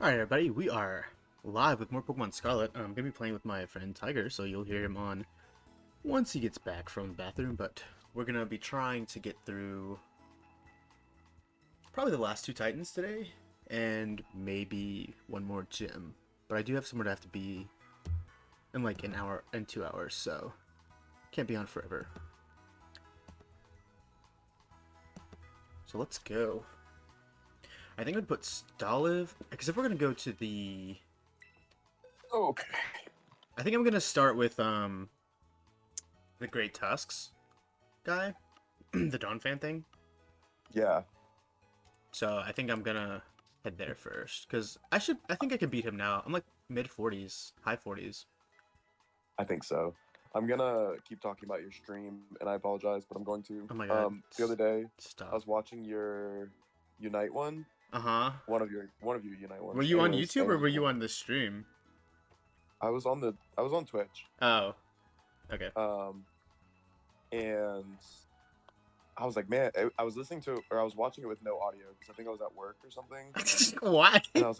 Alright everybody, we are live with more Pokemon Scarlet. I'm going to be playing with my friend Tiger, so you'll hear him on once he gets back from the bathroom, but we're going to be trying to get through probably the last two Titans today, and maybe one more gym. But I do have somewhere to have to be in like an hour and 2 hours, so can't be on forever. So let's go. I think I'd put Stoliv, because if we're gonna go to the, Okay. I think I'm gonna start with the Great Tusks guy, the Donphan thing. Yeah, So I think I'm gonna head there first, because I think I can beat him now. I'm like mid 40s, high 40s. I think so. I'm gonna keep talking about your stream, and I apologize, but I'm going to. Oh my god. The other day, I Stop. was watching your Unite one. Uh-huh. One of your Unite ones. Were you on Anyways, YouTube or and were you on the stream? I was on Twitch. Oh. Okay. And I was like, man, I was listening to, or I was watching it with no audio because I think I was at work or something. Why? And I was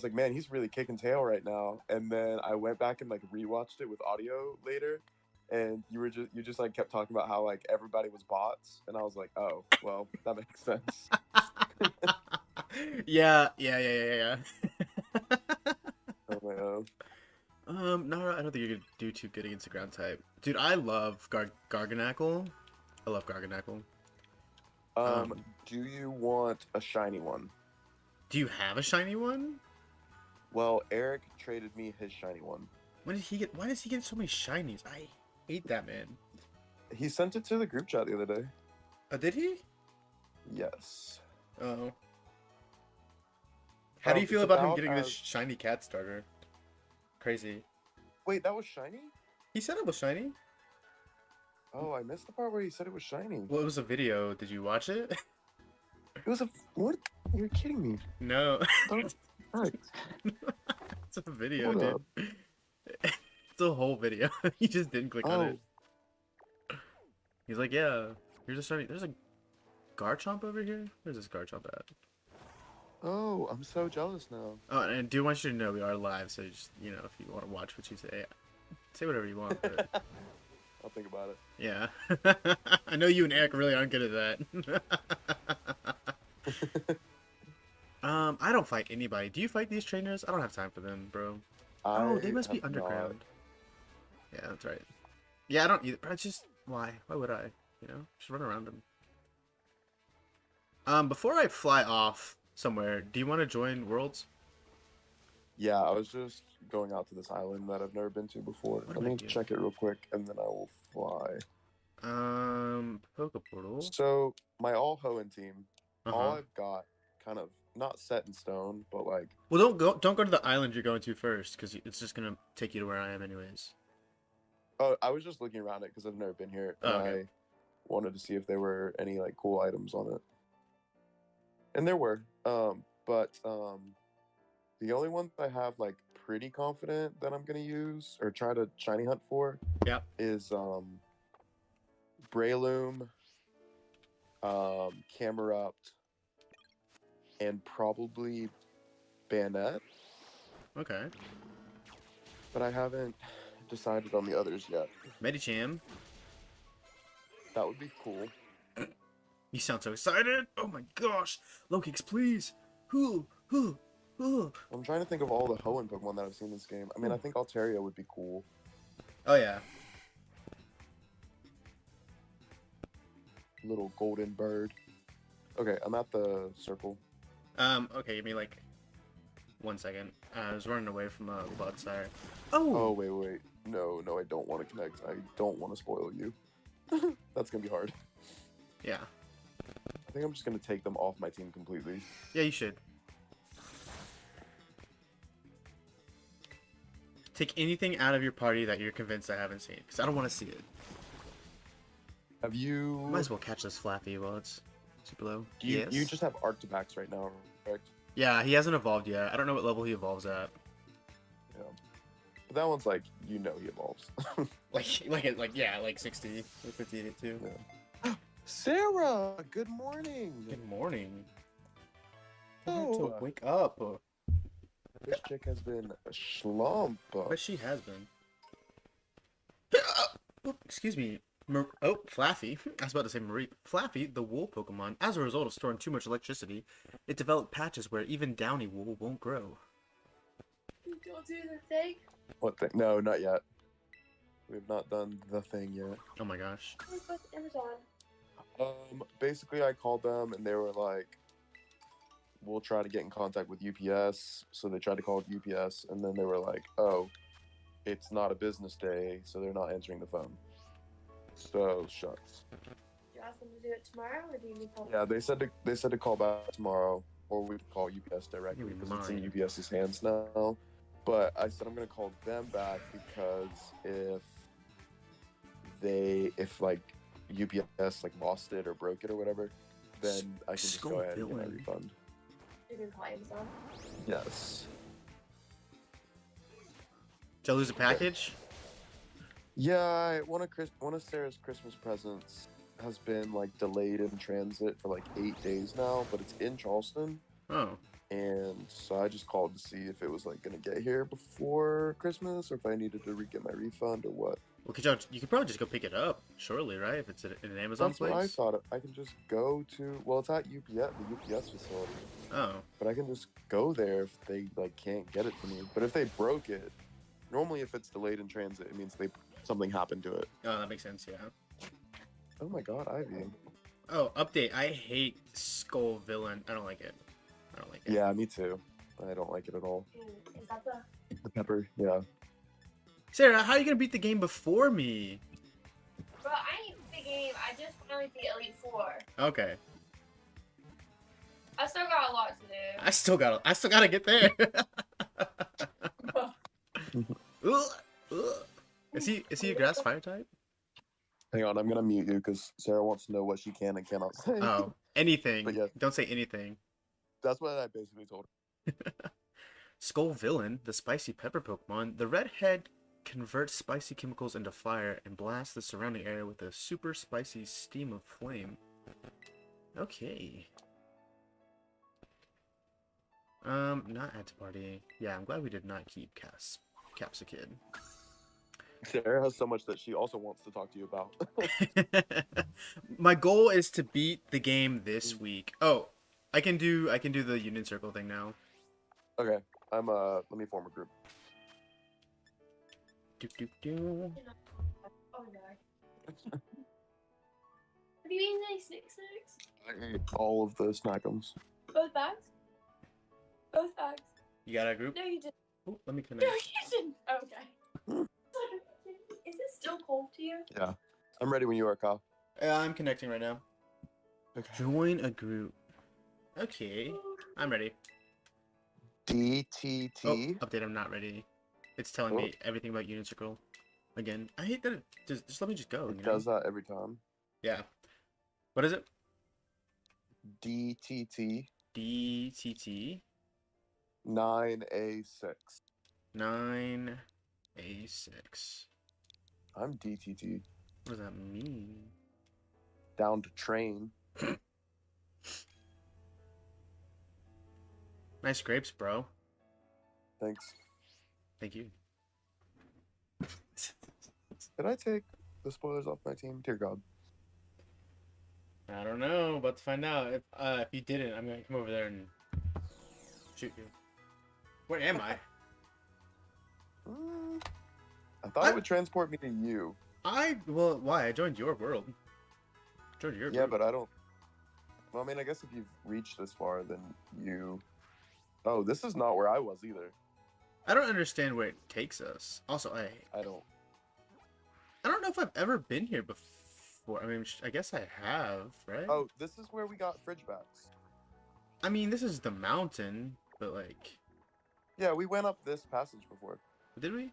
like, man, he's really kicking tail right now. And then I went back and like rewatched it with audio later, and you just like kept talking about how like everybody was bots, and I was like, oh, well, that makes sense. Yeah. Oh my god. No, I don't think you could do too good against a ground type. Dude, I love Garganackle. I love Garganackle. Do you want a shiny one? Do you have a shiny one? Well, Eric traded me his shiny one. Why does he get so many shinies? I hate that man. He sent it to the group chat the other day. Did he? Yes. Oh. How do you feel about him getting this shiny cat starter? Crazy. Wait, that was shiny? He said it was shiny. Oh, I missed the part where he said it was shiny. Well, it was a video. Did you watch it? It was a what? You're kidding me. No. Right. It's a video, Hold dude. up. It's a whole video. He just didn't click on it. Oh. He's like, yeah, here's a shiny. There's a Garchomp over here. Where's this Garchomp at? Oh, I'm so jealous now. Oh, and I do want you to know we are live, so just, you know, if you want to watch what you say whatever you want. But... I'll think about it. Yeah. I know you and Eric really aren't good at that. I don't fight anybody. Do you fight these trainers? I don't have time for them, bro. Oh, they must be underground. Yeah, that's right. Yeah, I don't either. But it's just, why? Why would I? You know, just run around them. Before I fly off somewhere, do you want to join Worlds? Yeah, I was just going out to this island that I've never been to before. Let me check it real quick, and then I will fly. Poke Portal. So, my all-Hoenn team, all I've got kind of not set in stone, but like... Well, don't go to the island you're going to first, because it's just going to take you to where I am anyways. Oh, I was just looking around it, because I've never been here, and I wanted to see if there were any, like, cool items on it. And there were, but the only one that I have, like, pretty confident that I'm going to use, or try to shiny hunt for, is, Breloom, Camerupt, and probably Banette. Okay. But I haven't decided on the others yet. Medicham. That would be cool. You sound so excited! Oh my gosh! Lokix, please! I'm trying to think of all the Hoenn Pokemon that I've seen in this game. I mean, I think Altaria would be cool. Oh yeah. Little golden bird. Okay, I'm at the circle. Okay, give me like 1 second. I was running away from a Blodsire. Oh! Oh, wait. No, I don't want to connect. I don't want to spoil you. That's gonna be hard. Yeah. I think I'm just gonna take them off my team completely. Yeah, you should. Take anything out of your party that you're convinced I haven't seen, because I don't want to see it. Have you... Might as well catch this Flappy while it's super low. You just have Arctibax right now, correct? Yeah, he hasn't evolved yet. I don't know what level he evolves at. Yeah. But that one's like, you know he evolves. like 60 or 58 too. Yeah. Sarah, good morning. Good morning. Oh. To wake up. This chick has been a schlump. But she has been. Oop, excuse me. Flaffy. I was about to say Marie. Flaffy, the wool Pokemon, as a result of storing too much electricity, it developed patches where even downy wool won't grow. Don't do the thing. What thing? No, not yet. We've not done the thing yet. Oh my gosh. What's Amazon? Basically, I called them and they were like, "We'll try to get in contact with UPS." So they tried to call UPS, and then they were like, "Oh, it's not a business day, so they're not answering the phone." So shucks. Do you ask them to do it tomorrow, or do you need help? Yeah, they said to call back tomorrow, or we could call UPS directly because it's in UPS's hands now. But I said I'm gonna call them back because if like UPS like lost it or broke it or whatever, then I can just go ahead and get my refund. You can call Amazon. Yes. Did I lose a package? Yeah, one of Sarah's Christmas presents has been like delayed in transit for like 8 days now, but it's in Charleston. Oh. And so I just called to see if it was like gonna get here before Christmas, or if I needed to get my refund or what. Well, you could probably just go pick it up, surely, right? If it's in an Amazon place. That's what I thought. I can just go to. Well, it's at UPS, the UPS facility. Oh. But I can just go there if they like can't get it for me. But if they broke it, normally if it's delayed in transit, it means something happened to it. Oh, that makes sense. Yeah. Oh my God, Ivy. Oh, update. I hate Skull Villain. I don't like it. Yeah, me too. I don't like it at all. Is that the pepper? Yeah. Sarah, how are you gonna beat the game before me? Bro, I ain't the game. I just finally beat Elite Four. Okay. I still got a lot to do. I still gotta get there. Is he a grass fire type? Hang on, I'm gonna mute you because Sarah wants to know what she can and cannot say. Oh, anything. But yeah. Don't say anything. That's what I basically told her. Skull Villain, the spicy pepper Pokemon. The red head converts spicy chemicals into fire and blasts the surrounding area with a super spicy steam of flame. Okay. Not add to party. Yeah, I'm glad we did not keep Capsicid. Sarah has so much that she also wants to talk to you about. My goal is to beat the game this week. Oh, I can do the Union Circle thing now. Okay, let me form a group. Oh no. Have you eaten any snacks? I ate all of the snackums. Both bags? Both bags. You got a group? No, you didn't. Oh, let me connect. No, you didn't. Okay. Is it still cold to you? Yeah. I'm ready when you are, Kyle. I'm connecting right now. Okay. Join a group. Okay, I'm ready. DTT. Oh, update, I'm not ready. It's telling me everything about Union Circle. Again, I hate that it just let me just go. It does that every time. Yeah. What is it? DTT. DTT. 9A6. 9A6. I'm DTT. What does that mean? Down to train. Nice grapes, bro. Thanks. Thank you. Did I take the spoilers off my team? Dear God. I don't know. About to find out. If you didn't, I'm gonna come over there and shoot you. Where am I? I thought it would transport me to you. Well, why? I joined your world. Yeah, but I don't. Well, I mean, I guess if you've reached this far, then you. Oh, this is not where I was either. I don't understand where it takes us. Also, I don't know if I've ever been here before. I mean, I guess I have, right? Oh, this is where we got fridge backs. I mean, this is the mountain, but like. Yeah, we went up this passage before. Did we?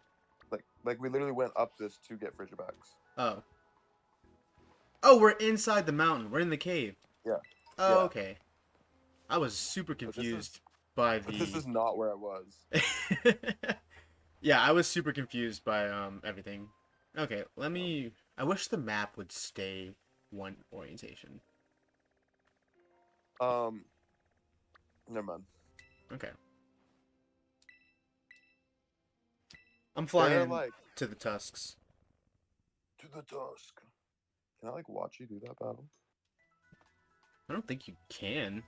Like we literally went up this to get fridge backs. Oh. Oh, we're inside the mountain. We're in the cave. Yeah. Oh, yeah. Okay. I was super confused by the. This is not where I was. Yeah, I was super confused by everything. Okay, I wish the map would stay one orientation. Never mind. Okay. I'm They're flying like to the tusks. to the tusk. Can I like watch you do that battle? I don't think you can.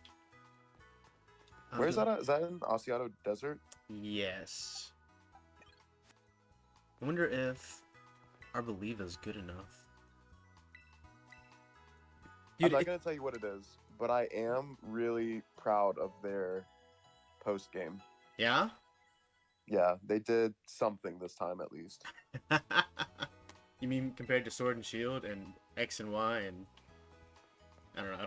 Where's that at? Is that in Asiato Desert? Yes. I wonder if Arboliva is good enough. Dude, I'm not gonna tell you what it is, but I am really proud of their post game. Yeah? Yeah, they did something this time at least. You mean compared to Sword and Shield and X and Y and I don't know,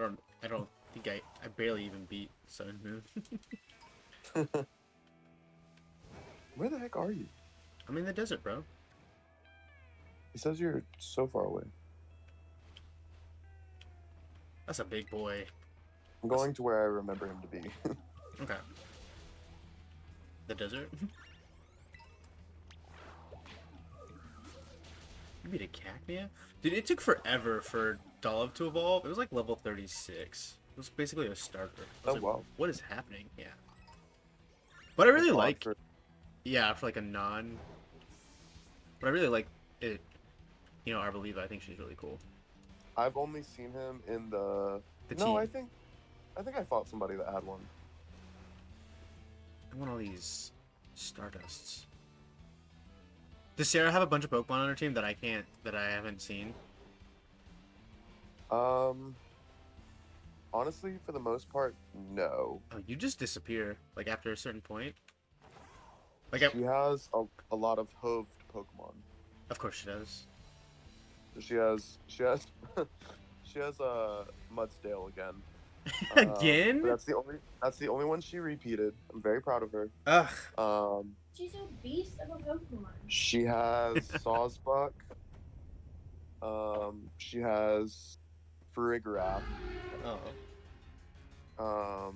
I don't think I barely even beat Sun and Moon. Where the heck are you? I'm in the desert, bro. He says you're so far away. That's a big boy. I'm going to where I remember him to be. Okay. The desert? You beat a Cacnea? Dude, it took forever for Dolliv to evolve. It was like level 36. It was basically a starter. I was like, wow. what is happening? Yeah. But I really That's odd like... for- Yeah, for like a non... But I really like it. You know, Arboliva, I think she's really cool. I've only seen him in the team. I think I fought somebody that had one. I want all these Stardusts. Does Sarah have a bunch of Pokemon on her team that I haven't seen? Honestly, for the most part, no. Oh, you just disappear, like after a certain point. Like She has a lot of hoved Pokemon. Of course she does. She has she has a Mudsdale again. Again? That's the only one she repeated. I'm very proud of her. Ugh. She's a beast of a Pokemon. She has Sawsbuck. She has Farigiraf. Oh.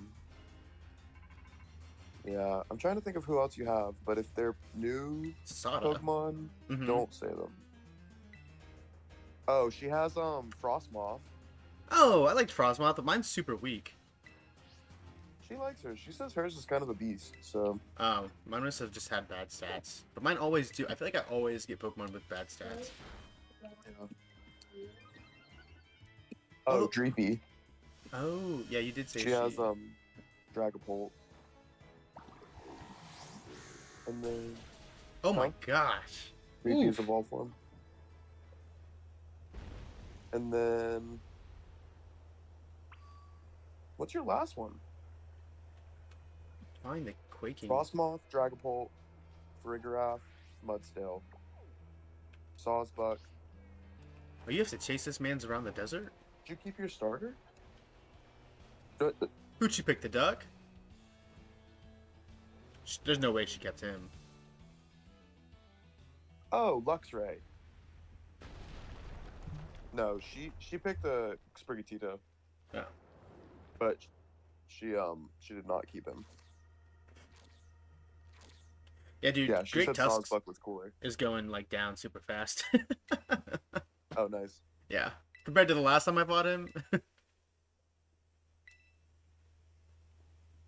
Yeah, I'm trying to think of who else you have, but if they're new Sada. Pokemon, don't say them. Oh, she has Frostmoth. Oh, I liked Frostmoth, but mine's super weak. She likes her. She says hers is kind of a beast, so... Oh, mine must have just had bad stats. But mine always do. I feel like I always get Pokemon with bad stats. Yeah. Oh, Dreepy. Oh, yeah, you did say she has, Dragapult. And then... Oh my gosh. Dreepy is evolved form. And then... What's your last one? Find the Quaking. Frostmoth, Dragapult, Farigiraf, Mudsdale, Sawsbuck. Oh, you have to chase this man's around the desert? Did you keep your starter? Who'd she pick, the duck? There's no way she kept him. Oh, Luxray. No, she picked the Sprigatito. Oh. But she did not keep him. Yeah, dude. Yeah, she Great said Tusks Sawsbuck was cooler. is going like down super fast. Oh, nice. Yeah, compared to the last time I fought him.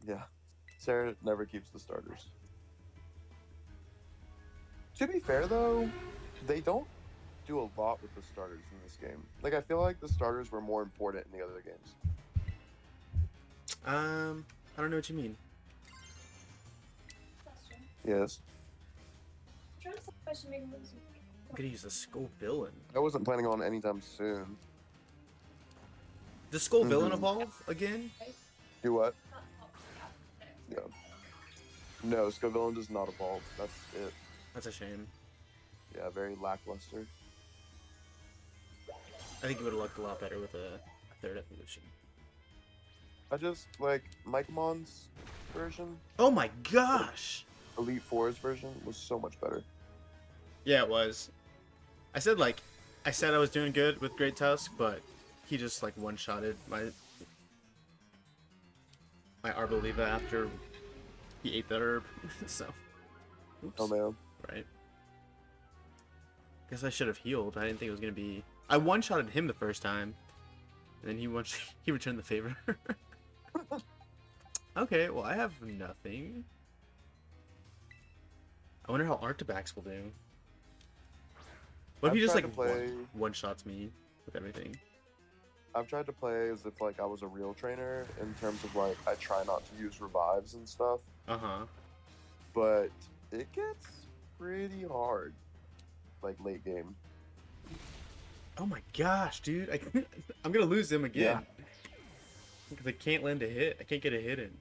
Yeah, Sarah never keeps the starters. To be fair, though, they don't do a lot with the starters in this game. Like, I feel like the starters were more important in the other games. I don't know what you mean. Yes. I'm gonna use the Skull Villain. I wasn't planning on anytime soon. Does Skull Villain evolve again? Do what? Yeah. No, Scovillain does not evolve. That's it. That's a shame. Yeah, very lackluster. I think it would have looked a lot better with a third evolution. I just like Mycomon's version. Oh my gosh! Elite Four's version was so much better. Yeah, it was. I said I was doing good with Great Tusk, but he just like one-shotted my Arboliva after he ate that herb. So, oops. Oh man. Right. Guess I should have healed. I didn't think it was gonna be. I one-shotted him the first time, and then he returned the favor. Okay, well I have nothing. I wonder how Arctibax will do. What if I've he just tried like to play. one shots me with everything? I've tried to play as if like I was a real trainer in terms of like I try not to use revives and stuff. Uh-huh. But it gets pretty hard, like late game. Oh my gosh, dude! I'm gonna lose him again because I can't land a hit. I can't get a hit in.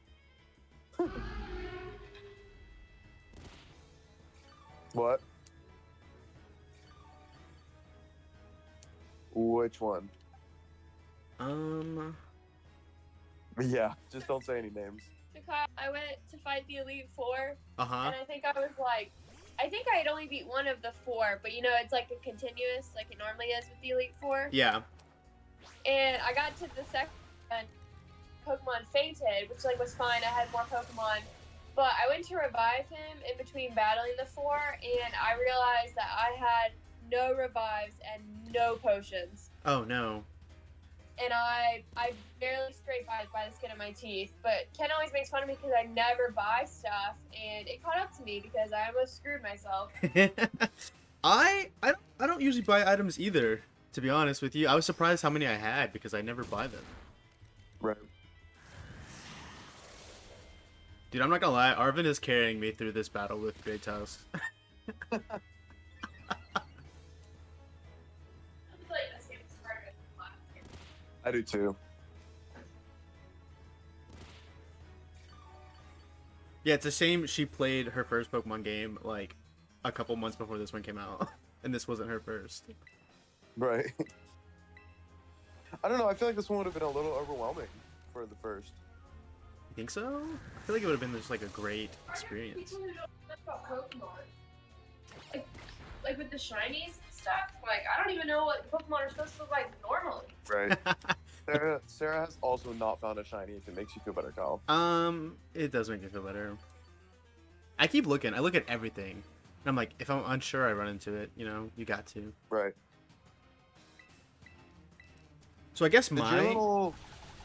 What? Which one? Yeah, just don't say any names. I went to fight the Elite Four, Uh-huh. and I think I had only beat one of the four, but you know, it's like a continuous, like it normally is with the Elite Four. Yeah. And I got to the second, and Pokemon fainted, which like was fine. I had more Pokemon, but I went to revive him in between battling the four, and I realized that I had no revives and no potions. Oh no. And I barely scraped by the skin of my teeth. But Ken always makes fun of me because I never buy stuff, and it caught up to me because I almost screwed myself. I don't usually buy items either, to be honest with you. I was surprised how many I had because I never buy them. Right. Dude, I'm not gonna lie, Arvin is carrying me through this battle with Great Tusk. I do too. Yeah, it's a shame she played her first Pokemon game like a couple months before this one came out, and this wasn't her first. Right. I don't know. I feel like this one would have been a little overwhelming for the first. You think so? I feel like it would have been just like a great experience. People who don't know about Pokemon, like with the shinies and stuff, like I don't even know what Pokemon are supposed to look like normally. Right. Sarah has also not found a shiny if it makes you feel better, Kyle. It does make me feel better. I keep looking. I look at everything. And I'm like, if I'm unsure, I run into it. You know, you got to. Right. So I guess Did your little...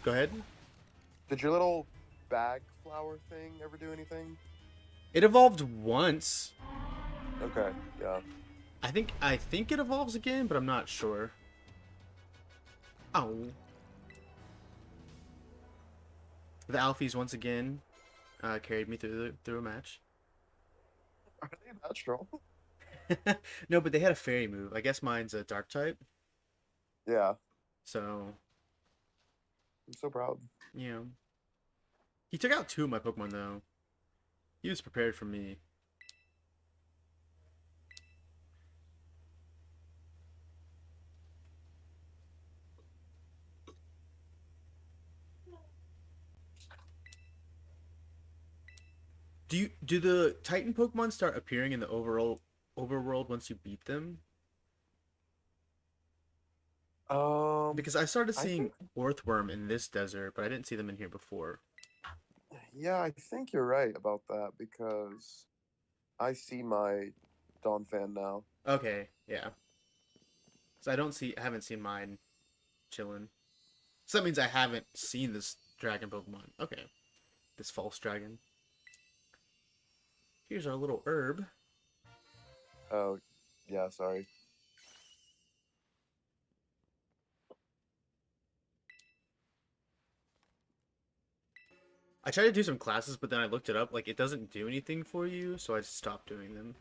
Go ahead. Did your little bag flower thing ever do anything? It evolved once. Okay, yeah. I think it evolves again, but I'm not sure. Oh. The Alfies once again carried me through a match. Are they that strong? No, but they had a fairy move. I guess mine's a dark type. Yeah. So. I'm so proud. Yeah. He took out 2 of my Pokemon though. He was prepared for me. Do the Titan Pokemon start appearing in the overworld once you beat them? Because I started seeing Orthworm in this desert, but I didn't see them in here before. Yeah, I think you're right about that because I see my Donphan now. Okay, yeah. So I haven't seen mine chilling. So that means I haven't seen this dragon Pokemon. Okay. This false dragon. Here's our little herb. Oh, yeah, sorry. I tried to do some classes, but then I looked it up. Like, it doesn't do anything for you, so I stopped doing them.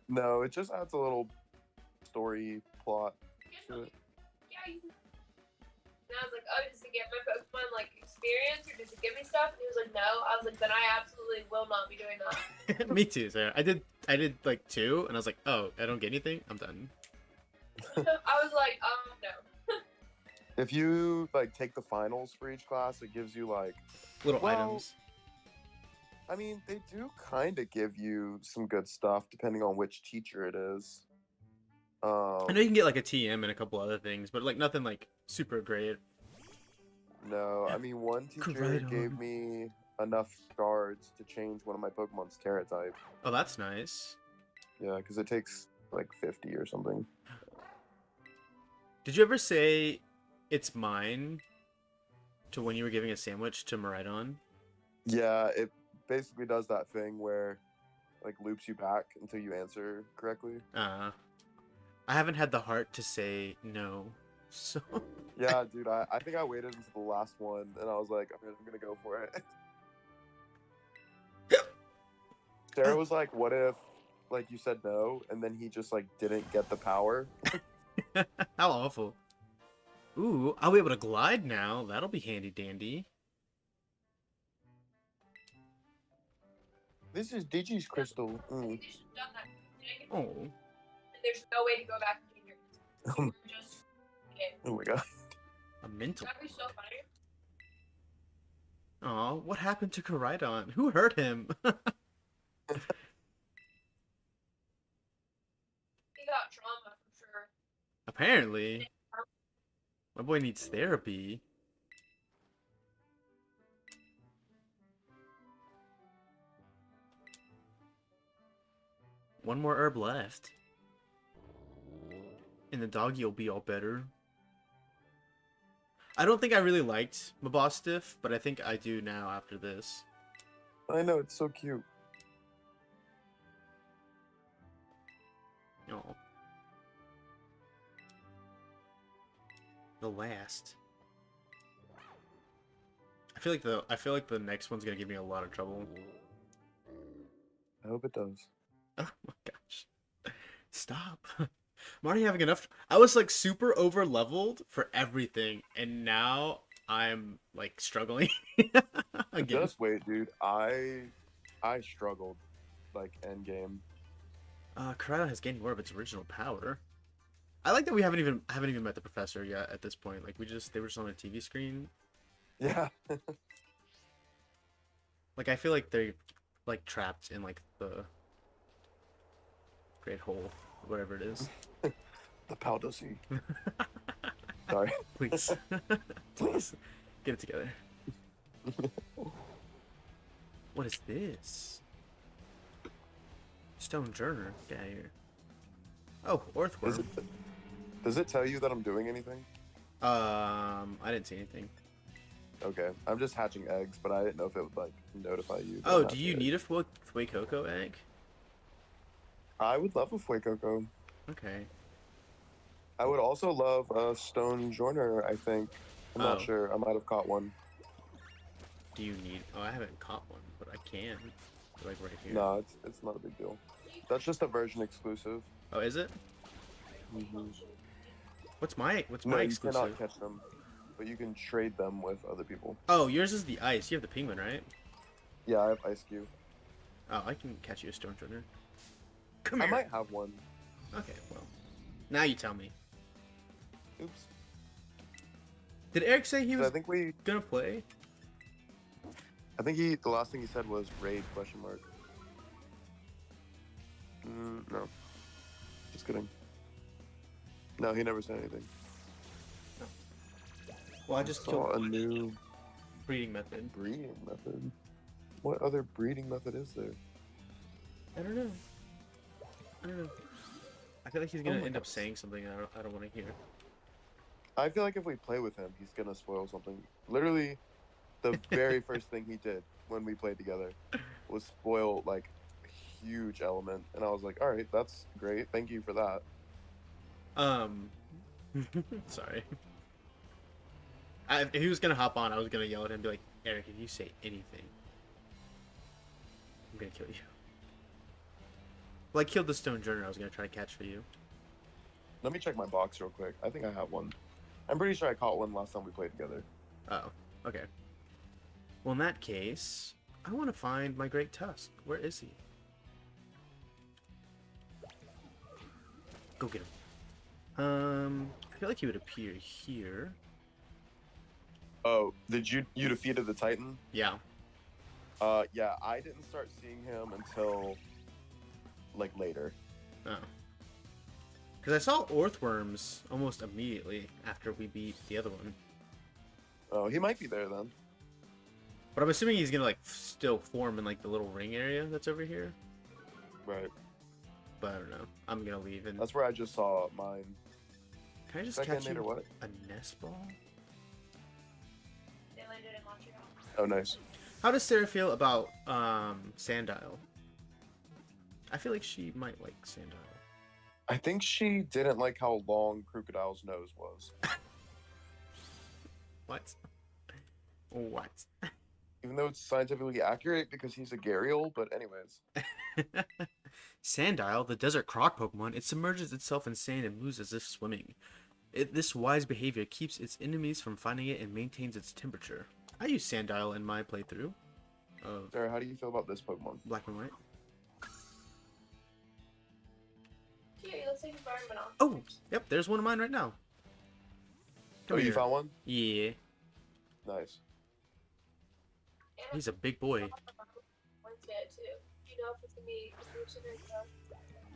No, it just adds a little story plot to it. Yeah, and I was like, oh, does it get my Pokemon like experience or does it give me stuff? And he was like, no. I was like, then I absolutely will not be doing that. Me too, Sarah. I did like 2, and I was like, oh, I don't get anything? I'm done. I was like, no. If you like take the finals for each class, it gives you like Little items. I mean, they do kind of give you some good stuff depending on which teacher it is. I know you can get like a TM and a couple other things, but like nothing like super great. No, I mean one teacher Kiraidon. gave me enough shards to change one of my Pokemon's Terra type. Oh, that's nice. Yeah, because it takes like 50 or something. Did you ever say it's mine to when you were giving a sandwich to Miraidon? Yeah, it basically does that thing where like loops you back until you answer correctly. I haven't had the heart to say no, so. Yeah, dude, I think I waited until the last one, and I was like, I'm gonna go for it. Sarah was like, what if, like, you said no, and then he just, like, didn't get the power? How awful. Ooh, I'll be able to glide now. That'll be handy dandy. This is Digi's crystal. Mm. Oh. There's no way to go back in here. Just Oh my god. A mental. that'd be so funny. Aw, what happened to Kiraidon? Who hurt him? He got trauma for sure. Apparently. My boy needs therapy. One more herb left. And the doggy will be all better. I don't think I really liked Mabostiff, but I think I do now after this. I know, it's so cute. Oh. The last. I feel like the next one's gonna give me a lot of trouble. I hope it does. Oh my gosh. Stop. I'm already having enough. I was like super over leveled for everything, and now I'm like struggling again. Just wait, dude. I struggled like end game. Kiraidon has gained more of its original power. I like that we haven't even met the professor yet at this point. Like they were just on a TV screen. Yeah. Like I feel like they're like trapped in like the Great Hole, whatever it is. The Paldea Sea. Sorry. Please. Please. Get it together. What is this? Stone Journer. Get out of here. Oh, Earthworm. Does it tell you that I'm doing anything? I didn't see anything. Okay. I'm just hatching eggs, but I didn't know if it would like notify you. Oh, do you need a Fuecoco egg? I would love a Fuecoco. Okay. I would also love a Stone Journer, I think. I'm not sure. I might have caught one. Do you need... Oh, I haven't caught one, but I can. Like right here. No, it's not a big deal. That's just a version exclusive. Oh, is it? Mm-hmm. What's my No, you exclusive? cannot catch them, but you can trade them with other people. Oh, yours is the ice. You have the penguin, right? Yeah, I have Ice Cube. Oh, I can catch you a Stone Journer. I might have one. Okay, well. Now you tell me. Oops. Did Eric say he was I think gonna play? I think the last thing he said was raid ? No. Just kidding. No, he never said anything. Well, I just saw killed a new breeding method. breeding method. What other breeding method is there? I don't know. I feel like he's gonna my end up God. saying something I don't want to hear. I feel like if we play with him, he's gonna spoil something. Literally, the very first thing he did when we played together was spoil like a huge element, and I was like, "All right, that's great. Thank you for that." Sorry. If he was gonna hop on, I was gonna yell at him and be like, Eric, if you say anything, I'm gonna kill you. Well, I killed the Stone Journer I was gonna try to catch for you. Let me check my box real quick. I think I have one. I'm pretty sure I caught one last time we played together. Oh, okay. Well, in that case, I want to find my Great Tusk. Where is he? Go get him. I feel like he would appear here. Oh, you defeated the Titan? Yeah. Yeah, I didn't start seeing him until like later. Oh. Because I saw Earthworms almost immediately after we beat the other one. Oh, he might be there then. But I'm assuming he's gonna like still form in like the little ring area that's over here. Right. But I don't know. I'm gonna leave and. That's where I just saw mine. Can I just Second catch or you what? a nest ball? They landed in Montreal. Oh, nice. How does Sarah feel about Sandile? I feel like she might like Sandile. I think she didn't like how long Crocodile's nose was. What? What? Even though it's scientifically accurate because he's a gharial, but anyways. Sandile, the desert croc Pokemon, it submerges itself in sand and moves as if swimming. This wise behavior keeps its enemies from finding it and maintains its temperature. I use Sandile in my playthrough. Sarah, how do you feel about this Pokemon? Black and white. Cute, it looks like environmental. Oh, yep, there's one of mine right now. Oh, you found one? Yeah. Nice. He's a big boy.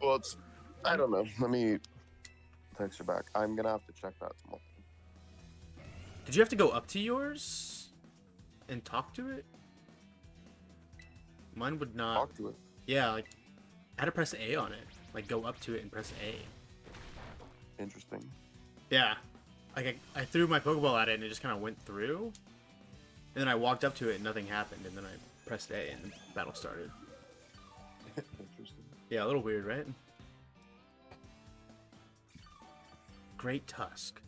Well, it's... I don't know. Let me text you back. I'm gonna have to check that tomorrow. Did you have to go up to yours and talk to it? Mine would not. Talk to it. Yeah, like I had to press A on it. Like go up to it and press A. Interesting. Yeah. Like I threw my Pokeball at it and it just kind of went through. And then I walked up to it and nothing happened. And then I pressed A and the battle started. Interesting. Yeah, a little weird, right? Great Tusk.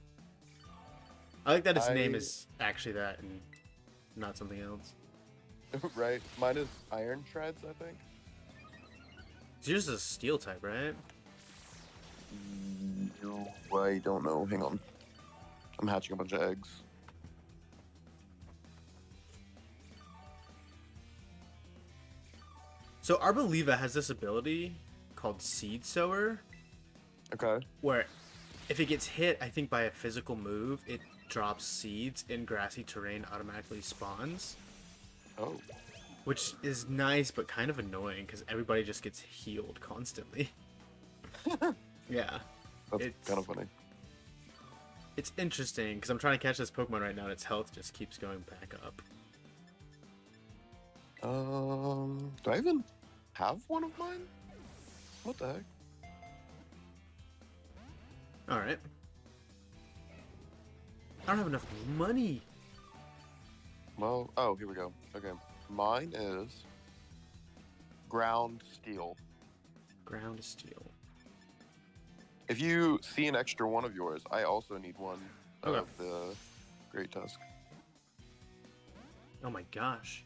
I like that its name is actually that and not something else. Right. Mine is Iron Treads, I think. It's just a steel type, right? No, I don't know. Hang on. I'm hatching a bunch of eggs. So Arboliva has this ability called Seed Sower. Okay. Where if it gets hit, I think by a physical move, it drops seeds in grassy terrain, automatically spawns. Oh. Which is nice, but kind of annoying because everybody just gets healed constantly. Yeah. That's kind of funny. It's interesting because I'm trying to catch this Pokemon right now and its health just keeps going back up. Do I even have one of mine? What the heck? Alright. I don't have enough money. Well, oh, here we go. Okay. Mine is Ground Steel. Ground Steel. If you see an extra one of yours, I also need one of the Great Tusk. Oh my gosh.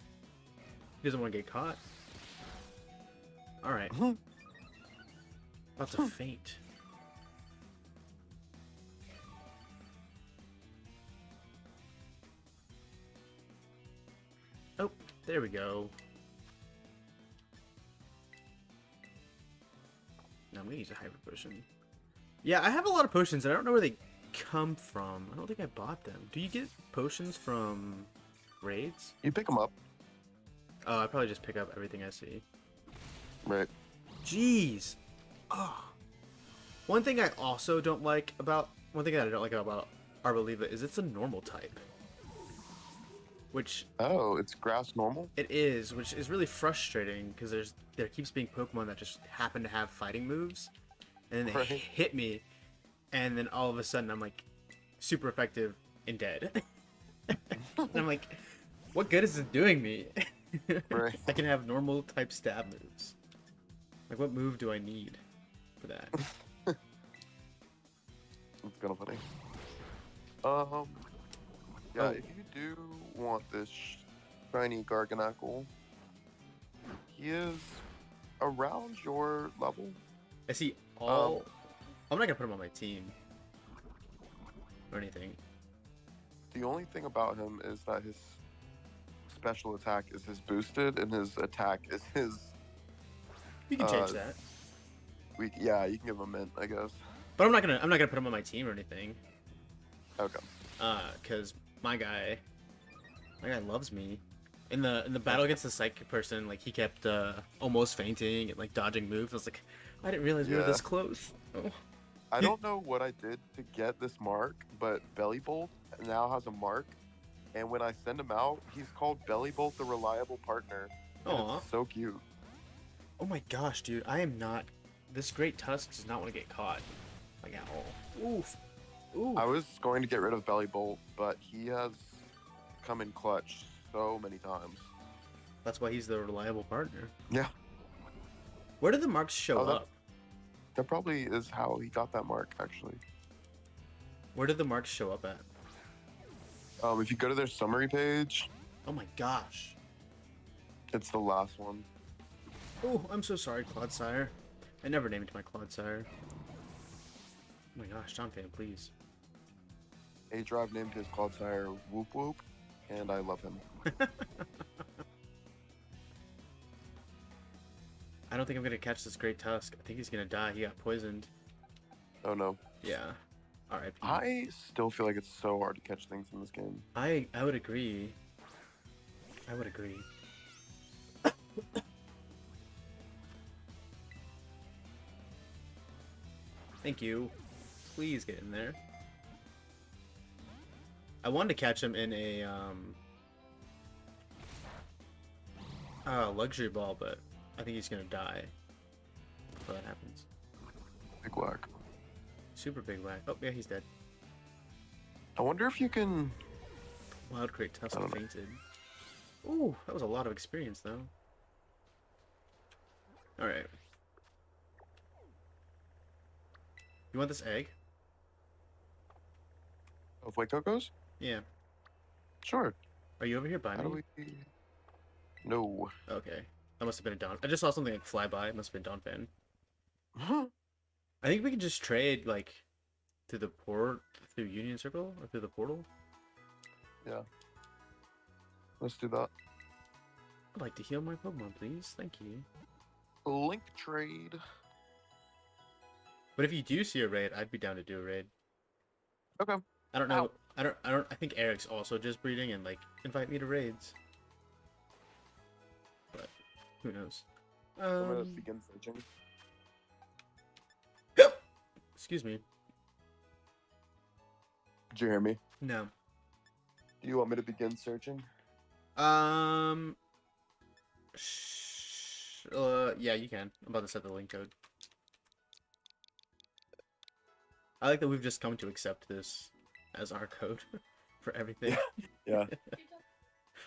He doesn't want to get caught. Alright. About to faint. Oh, there we go. Now I'm gonna use a hyper potion. Yeah, I have a lot of potions and I don't know where they come from. I don't think I bought them. Do you get potions from raids? You pick them up. Oh, I probably just pick up everything I see. Right. Jeez. Oh. One thing I also don't like about Arboliva is it's a normal type. Which it's grass normal? It is, which is really frustrating because there keeps being Pokemon that just happen to have fighting moves. And then they hit me, and then all of a sudden I'm like super effective and dead. And I'm like, what good is it doing me? Right. I can have normal type stab moves. Like, what move do I need for that? It's kind of funny. Yeah, if you do want this shiny Garganacl, he is around your level. I see all... I'm not gonna put him on my team. Or anything. The only thing about him is that his special attack is his boosted, and his attack is his... You can change that. Yeah, you can give him a mint, I guess. But I'm not gonna put him on my team or anything. Okay. Cause my guy loves me. In the battle against the psychic person, like he kept almost fainting and like dodging moves. I was like, I didn't realize we were this close. Oh. I don't know what I did to get this mark, but Bellybolt now has a mark, and when I send him out, he's called Bellybolt the Reliable Partner. It's so cute. Oh my gosh, dude! I am not. This Great Tusk does not want to get caught, like at all. Oof. Ooh. I was going to get rid of Bellybolt, but he has come in clutch so many times. That's why he's the reliable partner. Yeah. Where did the marks show up? That probably is how he got that mark, actually. Where did the marks show up at? If you go to their summary page. Oh my gosh. It's the last one. Oh, I'm so sorry, Clodsire. I never named my Clodsire. Oh my gosh, John Fan, please. A-Drive named his Clodsire Whoop Whoop, and I love him. I don't think I'm gonna catch this Great Tusk. I think he's gonna die. He got poisoned. Oh no. Yeah. Alright. I still feel like it's so hard to catch things in this game. I would agree. I would agree. Thank you. Please get in there. I wanted to catch him in a luxury ball, but I think he's gonna die before that happens. Big whack. Super big whack. Oh yeah, he's dead. I wonder if you can... Wild Great Tusk fainted. Ooh, that was a lot of experience though. Alright. You want this egg? Oh, Fuecoco's? Yeah. Sure. Are you over here by me? How do we... No. Okay. That must have been a Dawn. I just saw something like fly by. It must have been Dawn Fan. Huh? I think we can just trade, like, through the port, through Union Circle, or through the portal. Yeah. Let's do that. I'd like to heal my Pokemon, please. Thank you. Link trade. But if you do see a raid, I'd be down to do a raid. Okay. I don't know. I think Eric's also just breeding and, like, invite me to raids. But who knows? I'm gonna begin searching. Excuse me. Did you hear me? No. Do you want me to begin searching? Yeah, you can. I'm about to set the link code. I like that we've just come to accept this as our code for everything. Yeah.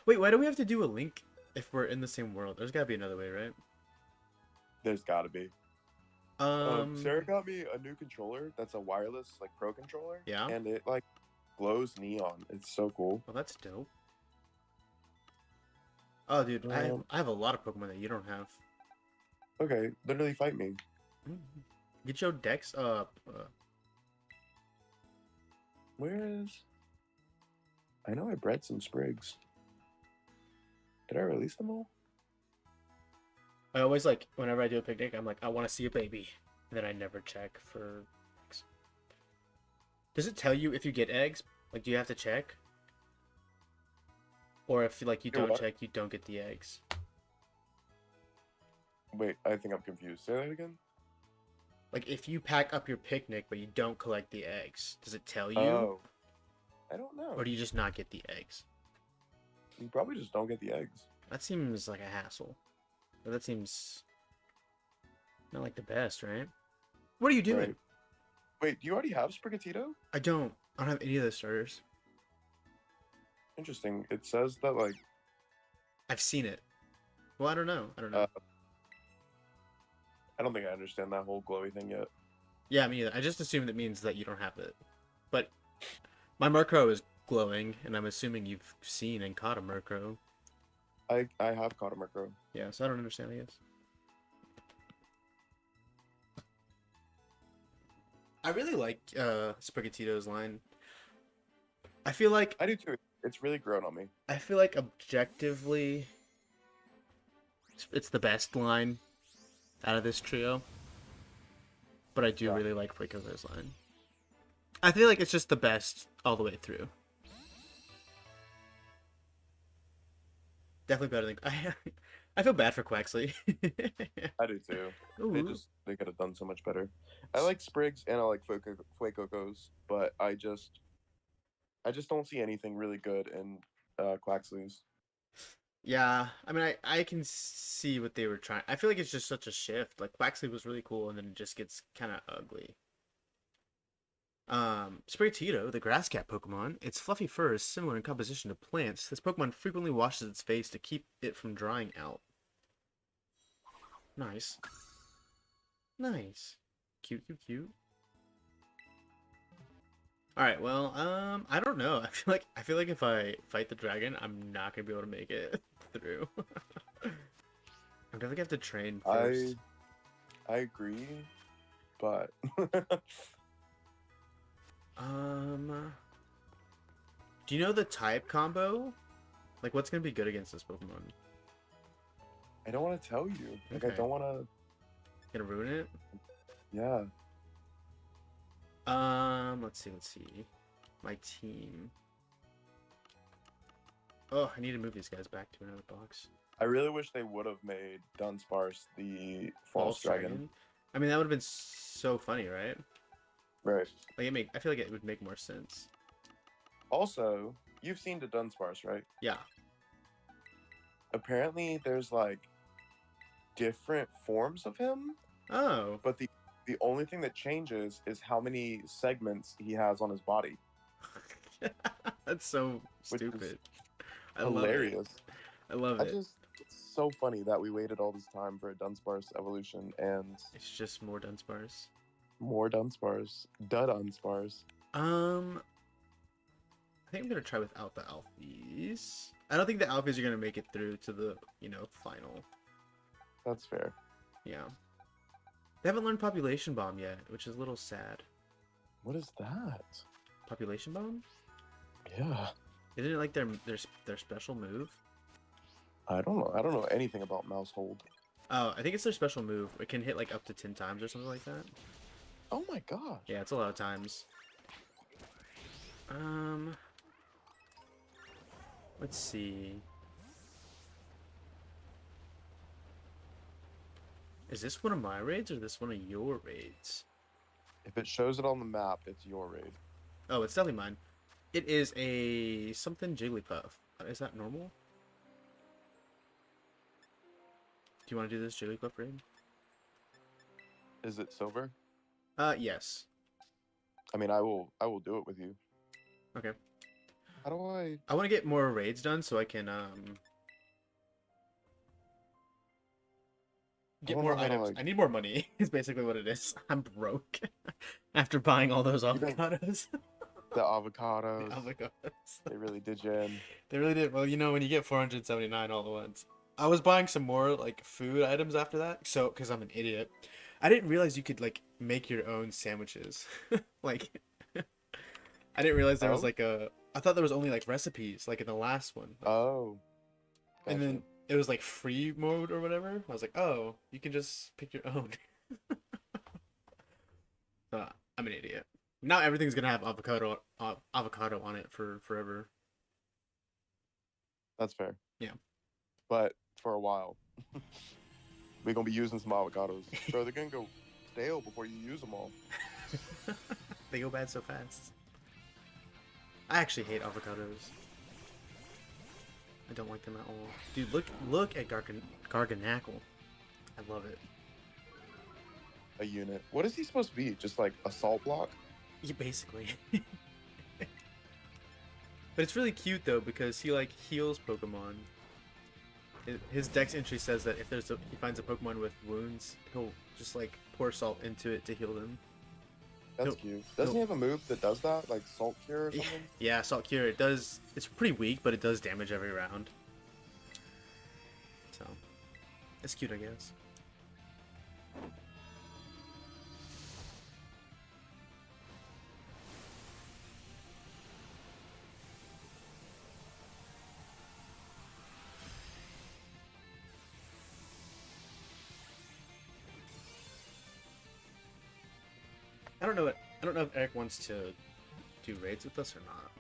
Wait, why do we have to do a link if we're in the same world? There's gotta be another way, right? There's gotta be. Sarah got me a new controller that's a wireless, like, pro controller. Yeah. And it, like, glows neon. It's so cool. Well, that's dope. Oh, dude, I have a lot of Pokemon that you don't have. Okay, literally fight me. Get your Dex up. Where is... I know I bred some Sprigs. Did I release them all? I always, like, whenever I do a picnic, I'm like, I want to see a baby. And then I never check for eggs. Does it tell you if you get eggs? Like, do you have to check? Or if, like, you don't check, you don't get the eggs? Wait, I think I'm confused. Say that again? Like, if you pack up your picnic, but you don't collect the eggs, does it tell you? Oh. I don't know. Or do you just not get the eggs? You probably just don't get the eggs. That seems like a hassle. But that seems not like the best, right? What are you doing? Right. Wait, do you already have Sprigatito? I don't have any of those starters. Interesting. It says that, like... I've seen it. Well, I don't know. I don't think I understand that whole glowy thing yet. Yeah, me either. I just assumed it means that you don't have it. But my Murkrow is glowing, and I'm assuming you've seen and caught a Murkrow. I have caught a Murkrow. Yeah, so I don't understand, I guess. I really like Sprigatito's line. I feel like... I do too. It's really grown on me. I feel like objectively, it's the best line out of this trio. But I do really like Fuecoco's line. I feel like it's just the best all the way through. Definitely better than... I feel bad for Quaxly. I do too. Ooh. They could have done so much better. I like Sprigs and I like Fuecoco's, but I just don't see anything really good in Quaxly's. Yeah, I mean, I can see what they were trying. I feel like it's just such a shift. Like, Quaxly was really cool, and then it just gets kind of ugly. Sprigatito, the grass cat Pokemon, its fluffy fur is similar in composition to plants. This Pokemon frequently washes its face to keep it from drying out. Nice. Nice. Cute, cute, cute. All right, well, I don't know. I feel like if I fight the dragon, I'm not gonna be able to make it through. I'm definitely gonna have to train first. I agree, but do you know the type combo? Like, what's gonna be good against this Pokemon? I don't want to tell you. Like, Okay. I don't want to. Gonna ruin it? Yeah. Let's see. My team. Oh, I need to move these guys back to another box. I really wish they would have made Dunsparce the false dragon. I mean, that would have been so funny, right? Right. Like, I feel like it would make more sense. Also, you've seen the Dunsparce, right? Yeah. Apparently, there's like different forms of him. Oh. But the only thing that changes is how many segments he has on his body. That's so stupid. Hilarious. I love it. It's so funny that we waited all this time for a Dunsparce evolution, and it's just more Dunsparce. More Dunsparce. Dunsparce. I think I'm gonna try without the Alphys. I don't think the Alphys are gonna make it through to the, final. That's fair. Yeah. They haven't learned Population Bomb yet, which is a little sad. What is that? Population Bomb? Yeah. Isn't it like their special move? I don't know. I don't know anything about Mouse Hold. Oh, I think it's their special move. It can hit like up to 10 times or something like that. Oh my gosh. Yeah, it's a lot of times. Let's see. Is this one of my raids or this one of your raids? If it shows it on the map, it's your raid. Oh, it's definitely mine. It is a something Jigglypuff. Is that normal? Do you want to do this Jigglypuff raid? Is it silver? Yes. I mean, I will do it with you. Okay. How do I? I want to get more raids done so I can get more items. I need more money. Is basically what it is. I'm broke after buying all those avocados. The avocados. The avocados. They really did you in. They really did. Well, when you get 479 all at once. I was buying some more like food items after that. So, because I'm an idiot, I didn't realize you could like make your own sandwiches. Like, I didn't realize there was like I thought there was only like recipes like in the last one. Oh. Gotcha. And then it was like free mode or whatever. I was like, oh, you can just pick your own. I'm an idiot. Now everything's gonna have avocado on it for forever. That's fair. Yeah. But for a while, we're gonna be using some avocados. Bro, they're gonna go stale before you use them all. They go bad so fast. I actually hate avocados. I don't like them at all. Dude, look at Garganackle. I love it. A unit. What is he supposed to be? Just like a salt block? Yeah, basically. But it's really cute though because he like heals Pokemon. His dex entry says that if he finds a Pokemon with wounds, he'll just like pour salt into it to heal them. That's cute. Doesn't he have a move that does that, like Salt Cure or something? Yeah, Salt Cure. It does. It's pretty weak, but it does damage every round. So, it's cute, I guess. I don't know if Eric wants to do raids with us or not.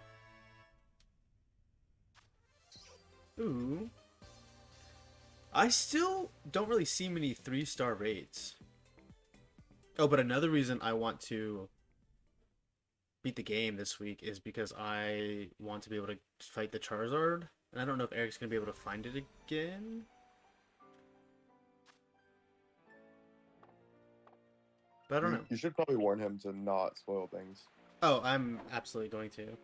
Ooh. I still don't really see many 3-star raids. Oh, but another reason I want to beat the game this week is because I want to be able to fight the Charizard. And I don't know if Eric's going to be able to find it again. But I don't know. You should probably warn him to not spoil things. Oh, I'm absolutely going to.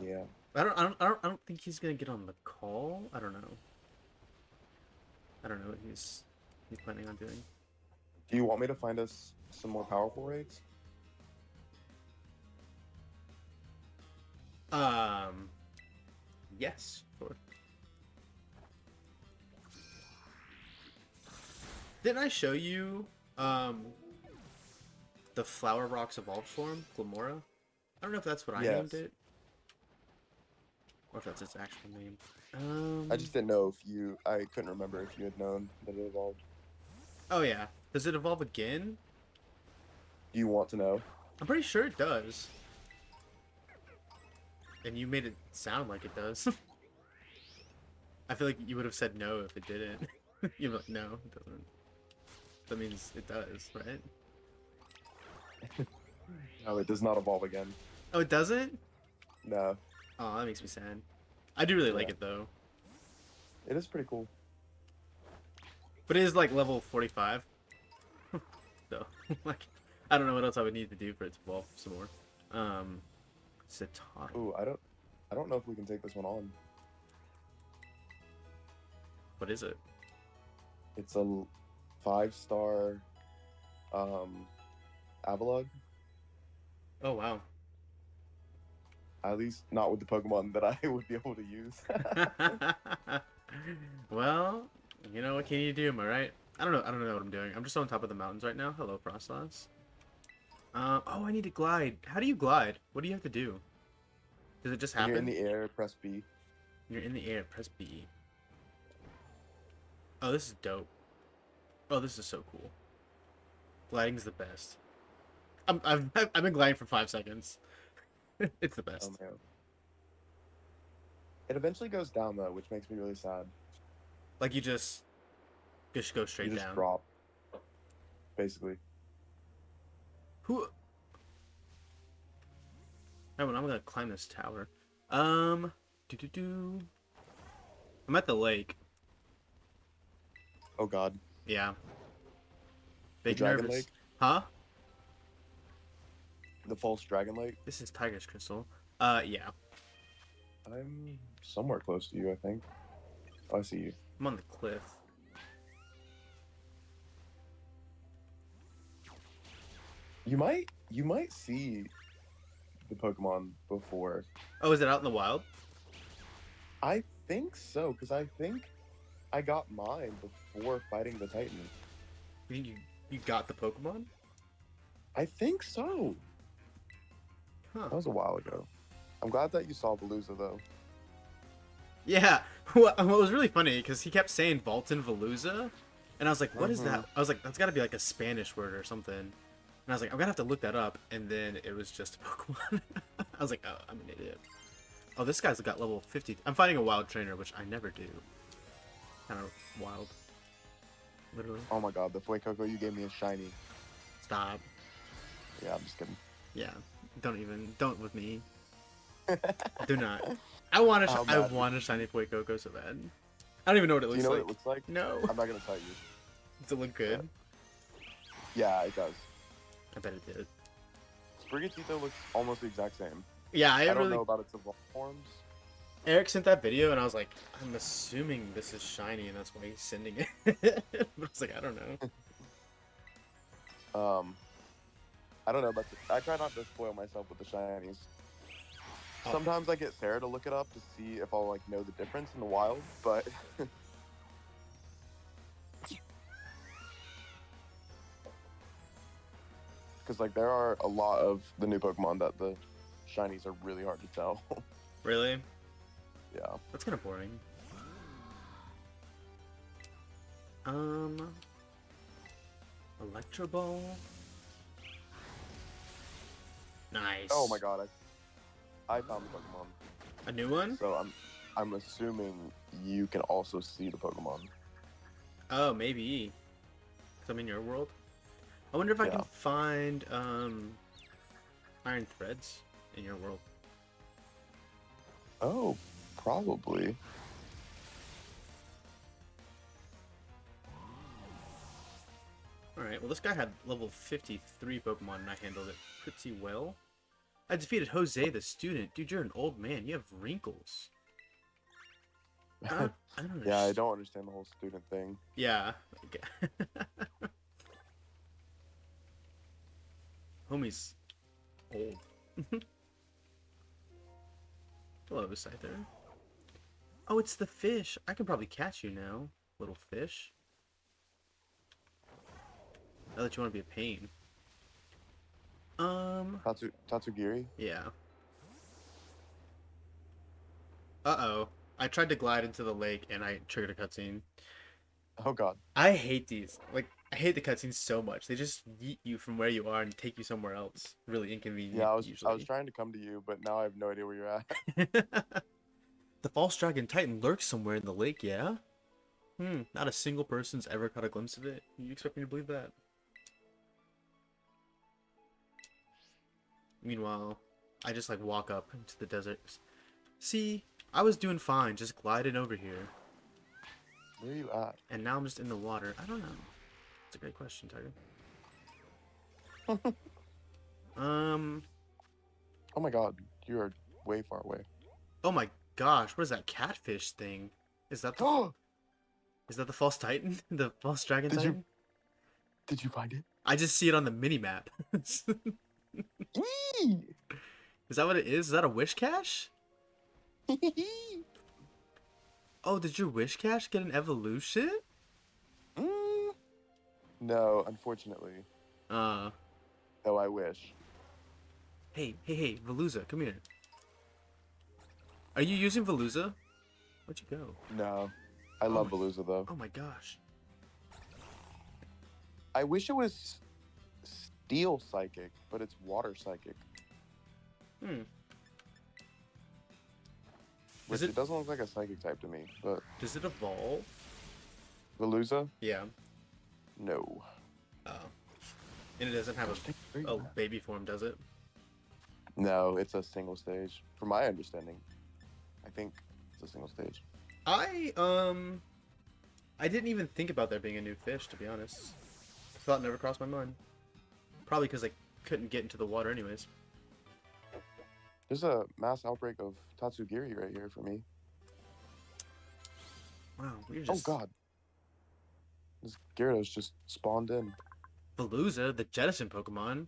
Yeah. I don't think he's gonna get on the call. I don't know. I don't know what he's planning on doing. Do you want me to find us some more powerful raids? Yes, sure. Didn't I show you the Flower Rock's evolved form, Glamora? I don't know if that's what I named it, or if that's its actual name. I just didn't know if you. I couldn't remember if you had known that it evolved. Oh yeah. Does it evolve again? Do you want to know? I'm pretty sure it does. And you made it sound like it does. I feel like you would have said no if it didn't. You're like, no, it doesn't. That means it does, right? No, it does not evolve again. Oh, it doesn't? No. Oh, that makes me sad. I do really like it though. It is pretty cool. But it is like level 45. So, like, I don't know what else I would need to do for it to evolve some more. Citadel. Ooh, I don't know if we can take this one on. What is it? It's a 5-star Avalugg. Oh wow. At least not with the Pokemon that I would be able to use. Well, you know, what can you do, am I right? I don't know what I'm doing. I'm just on top of the mountains right now. Hello, Frostlass. Oh, I need to glide. How do you glide? What do you have to do? Does it just happen? When you're in the air, press B. You're in the air, press B. Oh, this is dope. Oh, this is so cool. Gliding's the best. I've been gliding for 5 seconds. It's the best. Oh, man. It eventually goes down though, which makes me really sad. Like you just go straight You just down. drop, basically. Who? Oh, I'm gonna climb this tower. I'm at the lake. Oh God. Yeah. The Big Dragon nervous. Lake? Huh? The false Dragon Lake? This is Tiger's Crystal. Yeah. I'm somewhere close to you, I think. Oh, I see you. I'm on the cliff. You might see the Pokemon before. Oh, is it out in the wild? I think so, because I think I got mine before fighting the Titan. You got the Pokemon? I think so. Huh. That was a while ago. I'm glad that you saw Veluza, though. Yeah. What was really funny, because he kept saying Vaulton Veluza, and I was like, what is that? I was like, that's got to be like a Spanish word or something. And I was like, I'm going to have to look that up, and then it was just a Pokemon. I was like, oh, I'm an idiot. Oh, this guy's got level 50. I'm fighting a wild trainer, which I never do. Kind of wild. Literally. Oh my God, the Fuecoco you gave me is shiny. Stop. Yeah, I'm just kidding. Yeah. Don't with me. Do not. I want a shiny Fuecoco so bad. I don't even know what it looks like. Do you know what it looks like? No. I'm not gonna tell you. Does it look good? Yeah, it does. I bet it did. Sprigatito looks almost the exact same. Yeah, I don't know about its evolved forms. Eric sent that video, and I was like, I'm assuming this is shiny, and that's why he's sending it. But I was like, I don't know. I don't know, but I try not to spoil myself with the shinies. Sometimes I get Sarah to look it up to see if I'll like know the difference in the wild, but because like there are a lot of the new Pokemon that the shinies are really hard to tell. Really? Yeah. That's kind of boring. Electro Ball. Nice. Oh my God, I found the Pokemon. A new one? So I'm assuming you can also see the Pokemon. Oh, maybe. 'Cause I'm in your world. I wonder if I can find iron threads in your world. Oh, probably. Alright, well this guy had level 53 Pokemon and I handled it pretty well. I defeated Jose the student. Dude, you're an old man. You have wrinkles. I don't Yeah, I understand. don't understand the whole student thing. Yeah. Okay. Homie's old. Hello, Scyther. Oh, it's the fish. I can probably catch you now, little fish. Now that you want to be a pain. Tatsugiri? Yeah. Uh-oh. I tried to glide into the lake and I triggered a cutscene. Oh god. I hate these. Like, I hate the cutscenes so much. They just yeet you from where you are and take you somewhere else. Really inconvenient, Yeah, I was usually. trying to come to you, but now I have no idea where you're at. The false dragon titan lurks somewhere in the lake, yeah? Not a single person's ever caught a glimpse of it. You expect me to believe that? Meanwhile, I just like walk up into the desert. See, I was doing fine, just gliding over here. Where are you at? And now I'm just in the water. I don't know. It's a great question, Tiger. Oh my god, you are way far away. Oh my gosh, what is that catfish thing? Is that the Is that the false titan? The false dragon titan? Did you find it? I just see it on the mini map. Is that what it is? Is that a wish cache? Oh, did your wish cache get an evolution? No, unfortunately. Though I wish. Hey, Veluza, come here. Are you using Veluza? Where'd you go? No. I love Veluza, though. Oh my gosh. I wish it was Steel Psychic, but it's Water Psychic. Which it doesn't look like a Psychic type to me, but... Does it evolve? Veluza? Yeah. No. Oh. And it doesn't have a baby form, does it? No, it's a single stage. From my understanding. I think it's a single stage. I didn't even think about there being a new fish, to be honest. Thought never crossed my mind. Probably because I couldn't get into the water anyways. There's a mass outbreak of Tatsugiri right here for me. Wow, we're just... Oh god. This Gyarados just spawned in. Veluza, the Jettison Pokemon.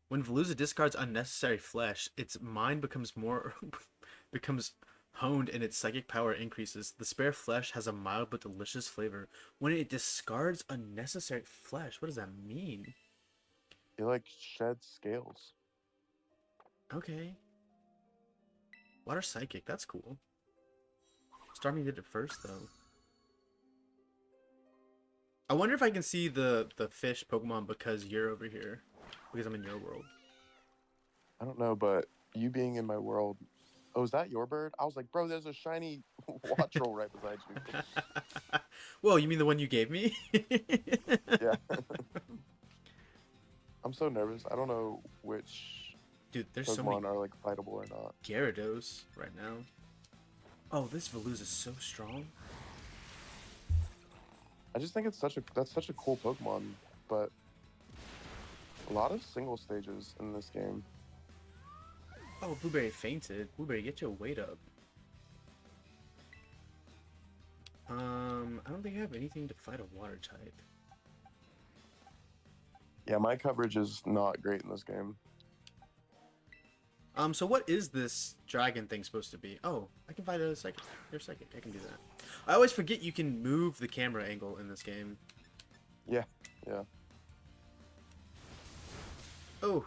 When Veluza discards unnecessary flesh, its mind becomes honed and its psychic power increases. The spare flesh has a mild but delicious flavor. When it discards unnecessary flesh, what does that mean? It like sheds scales. Okay. Water Psychic, that's cool. Starmie did it first though. I wonder if I can see the fish Pokemon because you're over here. Because I'm in your world. I don't know, but you being in my world... Oh, is that your bird? I was like, bro, there's a shiny Wattrel right beside you. Whoa, you mean the one you gave me? Yeah. I'm so nervous. I don't know which Dude, there's Pokemon so many are like fightable or not. Gyarados right now. Oh, this Veluza is so strong. I just think that's such a cool Pokemon, but a lot of single stages in this game. Oh, Blueberry fainted. Blueberry, get your weight up. I don't think I have anything to fight a water type. Yeah, my coverage is not great in this game. So what is this dragon thing supposed to be? Oh, I can fight a psychic. You're psychic. I can do that. I always forget you can move the camera angle in this game. Yeah. Oh.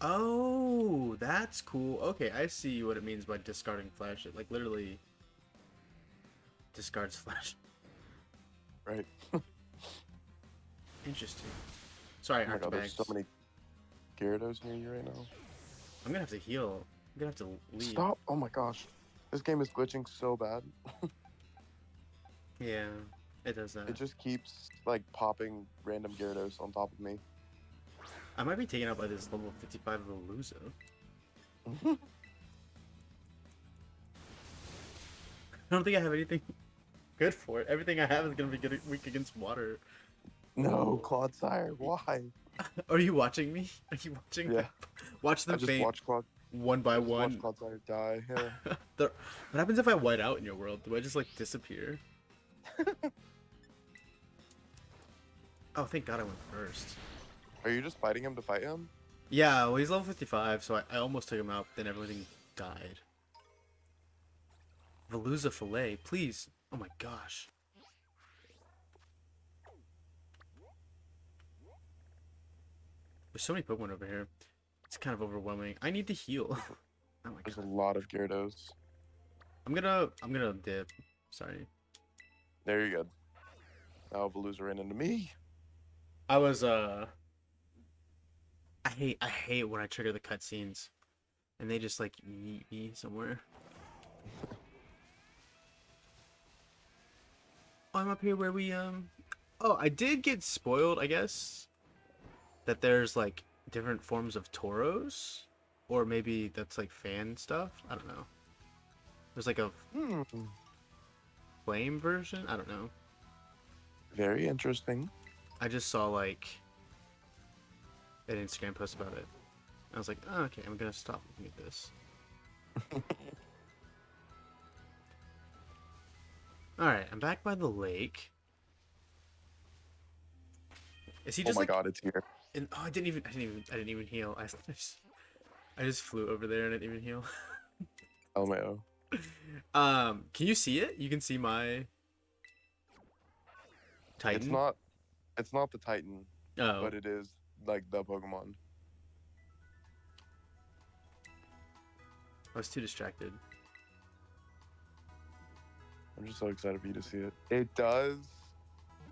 Oh, that's cool. Okay, I see what it means by discarding flesh. It like literally discards flesh. Right. Interesting. Sorry, Oh my god, Archbags. there's so many Gyarados near you right now. I'm gonna have to heal. I'm gonna have to leave. Stop! Oh my gosh. This game is glitching so bad. Yeah, it does that. It just keeps like popping random Gyarados on top of me. I might be taken out by this level 55 Veluza. I don't think I have anything good for it. Everything I have is gonna be good, weak against water. No, Clodsire. Why? Are you watching me? Are you watching? Yeah. Watch I them just faint watched Clod. one by I just one. watched Clodsire die. Yeah. What happens if I white out in your world? Do I just like disappear? Oh, thank God I went first. Are you just fighting him to fight him? Yeah, well, he's level 55, so I almost took him out, then everything died. Veluza Fillet, please. Oh my gosh. There's so many Pokemon over here. It's kind of overwhelming. I need to heal. Oh my There's God. a lot of Gyarados. I'm gonna dip. Sorry. There you go. Now Veluza ran into me. I was I hate when I trigger the cutscenes and they just like yeet me somewhere. Oh, I'm up here where we oh, I did get spoiled, I guess, that there's like different forms of Tauros, or maybe that's like fan stuff. I don't know. There's like a flame version. I don't know. Very interesting. I just saw like an Instagram post about it. I was like, oh, okay, I'm gonna stop looking at this. All right, I'm back by the lake. Is he just? Oh my like, God, it's here. And, oh, I didn't even heal. I just flew over there and I didn't even heal. LMAO. Can you see it? You can see my Titan. It's not the Titan, but it is like the Pokemon. I was too distracted. I'm just so excited for you to see it. It does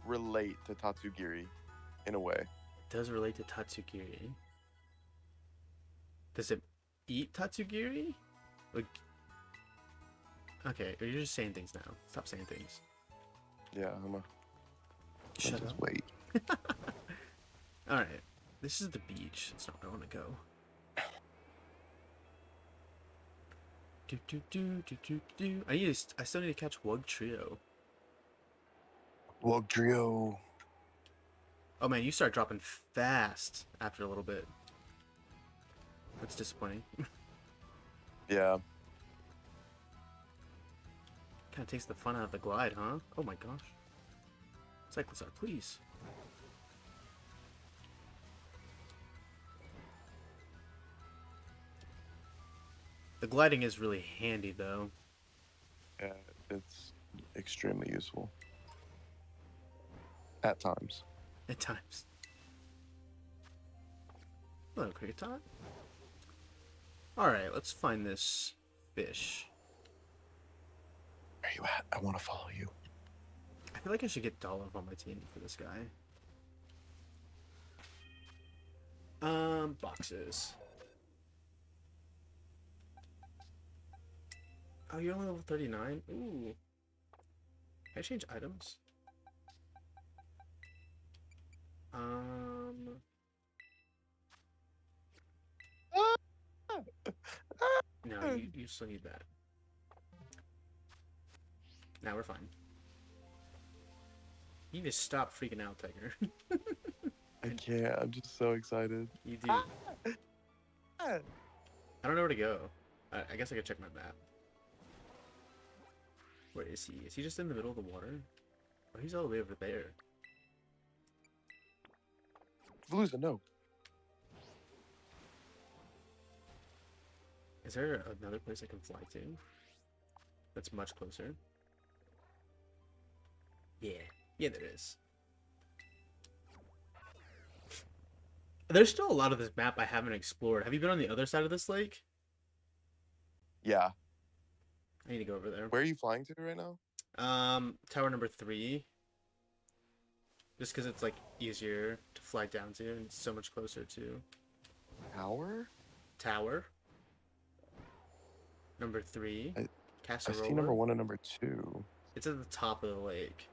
relate to Tatsugiri in a way. It does relate to Tatsugiri. Does it eat Tatsugiri? Like, okay, you're just saying things now. Stop saying things. Yeah, Shut up. Wait. Alright. This is the beach. That's not where I want to go. I still need to catch Wugtrio. Wugtrio. Oh man, you start dropping fast after a little bit. That's disappointing. Yeah. Kind of takes the fun out of the glide, huh? Oh my gosh. Cyclosar, please. The gliding is really handy, though. Yeah, it's extremely useful. At times. At times. Hello, Kricketot. Alright, let's find this fish. Where are you at? I want to follow you. I feel like I should get Dolph on my team for this guy. Boxes. Oh, you're only level 39? Ooh. Can I change items? No, you still need that. Now we're fine. You need to stop freaking out, Tiger. I can't. I'm just so excited. You do. I don't know where to go. I guess I could check my map. Where is he? Is he just in the middle of the water? Oh, he's all the way over there. Veluza, no. Is there another place I can fly to? That's much closer. Yeah. Yeah, there is. There's still a lot of this map I haven't explored. Have you been on the other side of this lake? Yeah. I need to go over there. Where are you flying to right now? Tower number 3. Just because it's like easier to fly down to, and it's so much closer to. Tower. Number 3. I see number 1 and number 2. It's at the top of the lake.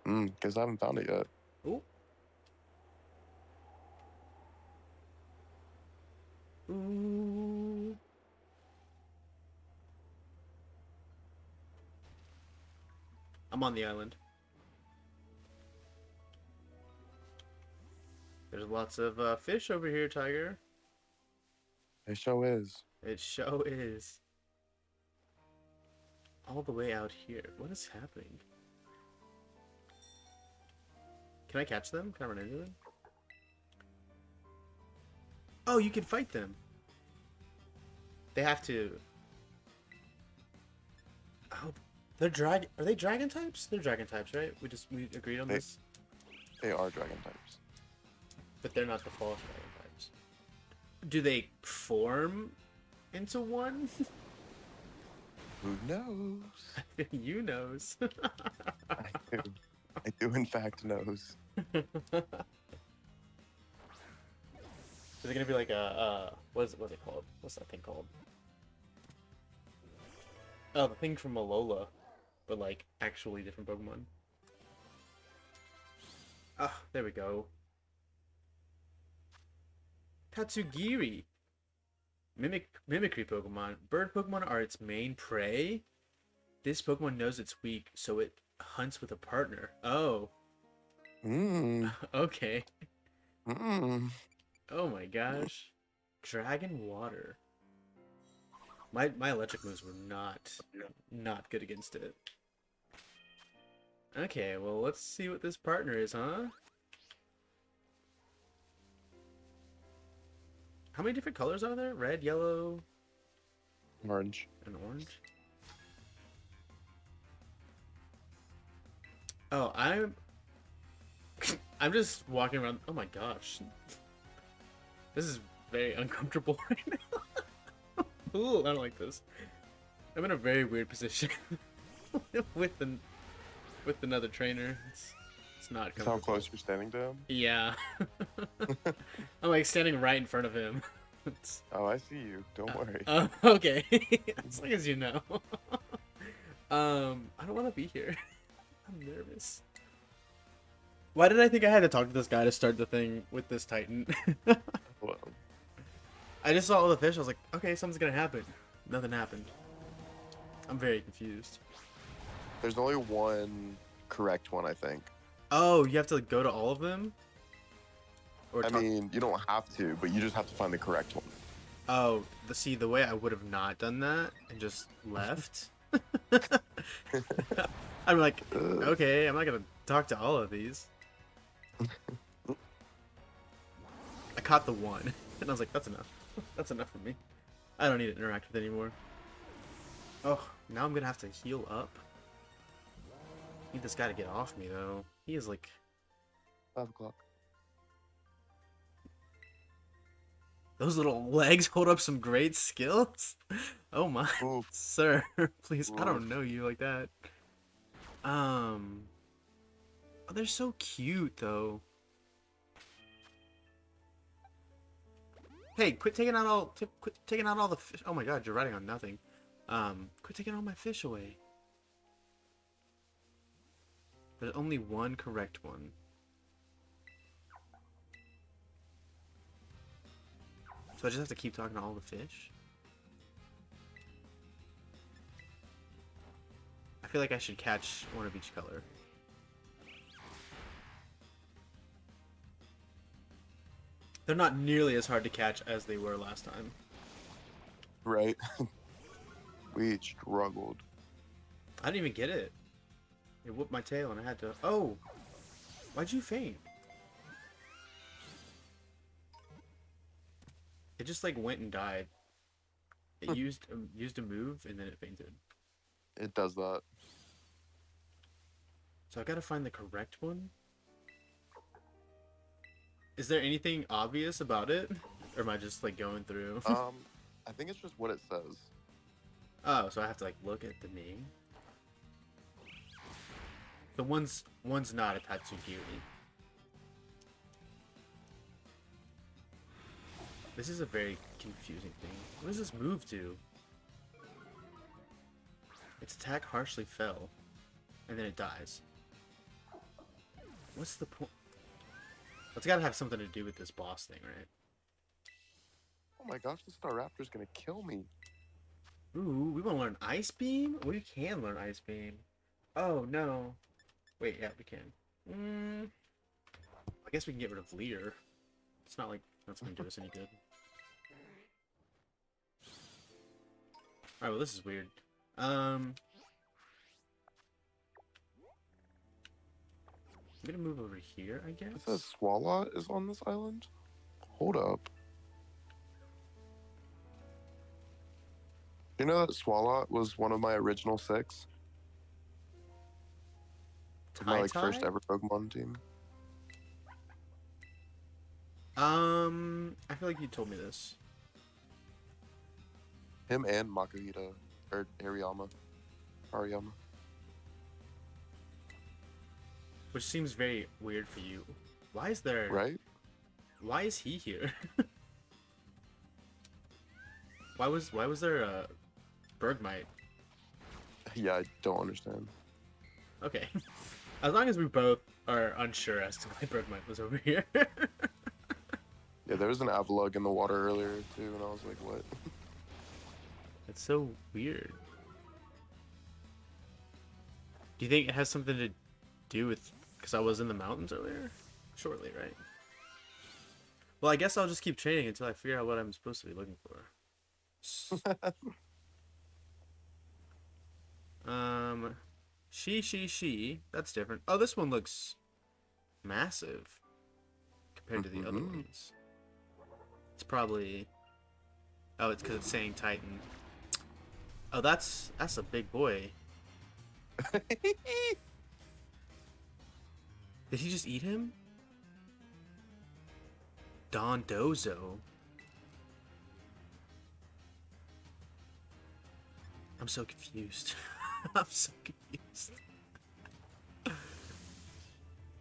Because I haven't found it yet. Ooh. Ooh. I'm on the island. There's lots of fish over here, Tiger. It sure is. It show is. All the way out here. What is happening? Can I catch them? Can I run into them? Oh, you can fight them. They have to. Oh, they're dragon. Are they dragon types? They're dragon types, right? We agreed on this. They are dragon types. But they're not the false dragon types. Do they form into one? Who knows? You knows. I do. I do in fact knows. Is it gonna be like a what's it called? What's that thing called? Oh, the thing from Alola, but like actually different Pokemon. Ah, there we go. Tatsugiri. Mimicry Pokemon. Bird Pokemon are its main prey. This Pokemon knows it's weak, so it hunts with a partner. Oh. Okay. Oh my gosh. Dragon Water. My electric moves were not good against it. Okay, well let's see what this partner is, huh? How many different colors are there? Red, yellow, Orange. and orange? Oh, I'm just walking around. Oh my gosh. This is very uncomfortable right now. Ooh, I don't like this. I'm in a very weird position with another trainer. It's not comfortable. How close you're standing to him? Yeah. I'm like standing right in front of him. Oh, I see you. Don't worry. Okay. As long as you know. I don't want to be here. I'm nervous. Why did I think I had to talk to this guy to start the thing with this Titan? Well, I just saw all the fish. I was like, okay, something's gonna happen. Nothing happened. I'm very confused. there's only one correct one, I think. Oh, you have to like, go to all of them? Or I mean, you don't have to, but you just have to find the correct one. Oh, the way I would have not done that and just left. I'm like, okay, I'm not gonna talk to all of these. I caught the one, and I was like, that's enough. That's enough for me. I don't need to interact with it anymore. Oh, now I'm gonna have to heal up. Need this guy to get off me though. He is like 5 o'clock. those little legs hold up some great skills. Oh my, Oof. sir, please, I don't Oof. know you like that. Oh, they're so cute though. Hey, quit taking out all the fish. Oh my god, you're riding on nothing. Quit taking all my fish away. There's only one correct one. So I just have to keep talking to all the fish? I feel like I should catch one of each color. They're not nearly as hard to catch as they were last time. Right? We struggled. I didn't even get it. It whooped my tail and I had to... Oh! Why'd you faint? It just like went and died. It used a move and then it fainted. It does that. So I gotta find the correct one? Is there anything obvious about it? Or am I just like going through? I think it's just what it says. Oh, so I have to like look at the name? The one's not a Tatsugiri. This is a very confusing thing. What does this move do? Its attack harshly fell, and then it dies. What's the point? It's gotta have something to do with this boss thing, right? Oh my gosh, this Staraptor's gonna kill me. Ooh, we wanna learn Ice Beam? We can learn Ice Beam. Oh, no. Wait, yeah, we can. I guess we can get rid of Leer. It's not like that's gonna do us any good. Alright, well this is weird. I'm gonna move over here, I guess. It says Swalot is on this island? Hold up. You know that Swalot was one of my original 6? My like first ever Pokemon team. I feel like you told me this. Him and Makuhita or Hariyama. Which seems very weird for you. Why is there... Right? Why is he here? why was there a Bergmite? Yeah, I don't understand. Okay. As long as we both are unsure as to why Bergmite was over here. Yeah, there was an Avalugg in the water earlier too, and I was like, what? It's so weird. Do you think it has something to do with... Because I was in the mountains earlier? Shortly, right? Well, I guess I'll just keep training until I figure out what I'm supposed to be looking for. She. That's different. Oh, this one looks massive compared to the other ones. It's probably... Oh, it's because it's saying Titan. Oh, that's a big boy. Did he just eat him? Dondozo. I'm so confused. I'm so confused.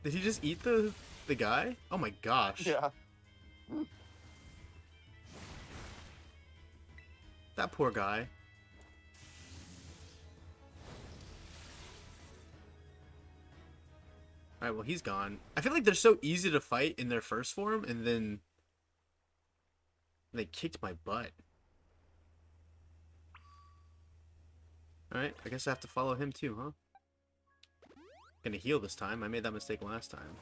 Did he just eat the guy? Oh my gosh. Yeah. That poor guy. Alright, well he's gone. I feel like they're so easy to fight in their first form, and then they kicked my butt. Alright, I guess I have to follow him too, huh? Gonna heal this time. I made that mistake last time.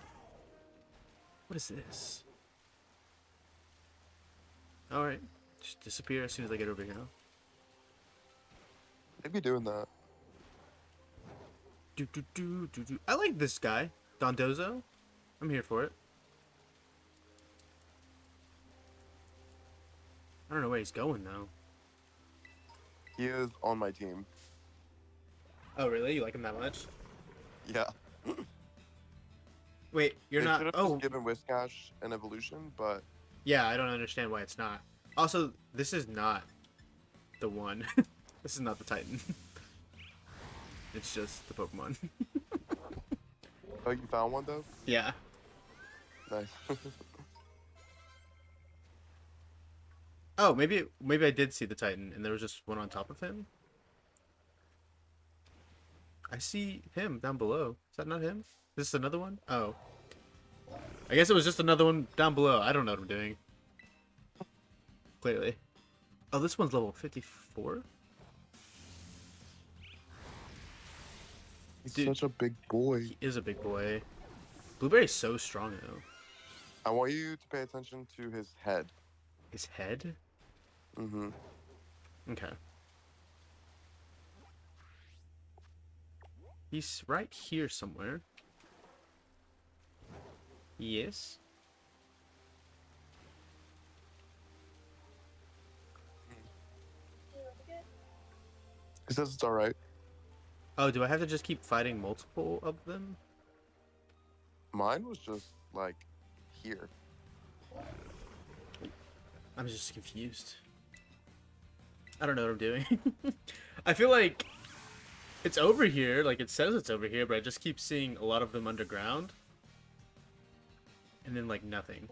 What is this? Alright. Just disappear as soon as I get over here. Maybe doing that. I like this guy. Dondozo. I'm here for it. I don't know where he's going, though. He is on my team. Oh, really? You like him that much? Yeah. Wait, you're not... Oh. Given Whiscash an evolution, but... Yeah, I don't understand why it's not. Also, this is not the one. This is not the Titan. It's just the Pokemon. Oh, you found one, though? Yeah. Nice. Oh, maybe I did see the Titan, and there was just one on top of him? I see him down below. Is that not him? Is this another one? Oh. I guess it was just another one down below. I don't know what I'm doing. Clearly. Oh, this one's level 54? He's such a big boy. He is a big boy. Blueberry's so strong, though. I want you to pay attention to his head. His head? Mm-hmm. Okay. He's right here somewhere. Yes. He says it's alright. Oh, do I have to just keep fighting multiple of them? Mine was just, like, here. I'm just confused. I don't know what I'm doing. I feel like it's over here, like it says it's over here, but I just keep seeing a lot of them underground. And then, like, nothing.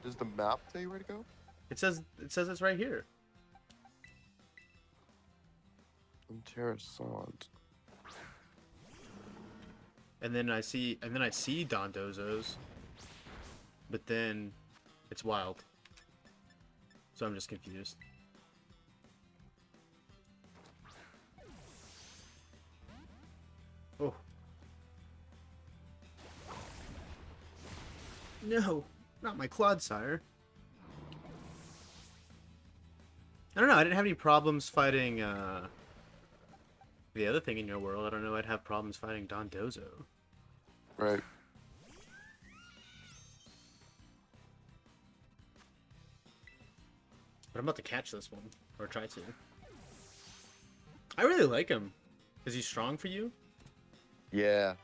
Does the map tell you where to go? It says it's right here. Interessant. And then I see Dondozos. But then it's wild. So I'm just confused. Oh. No. Not my Clodsire. I don't know. I didn't have any problems fighting the other thing in your world. I don't know. I'd have problems fighting Dondozo. Right. But I'm about to catch this one, or try to. I really like him. Is he strong for you? Yeah.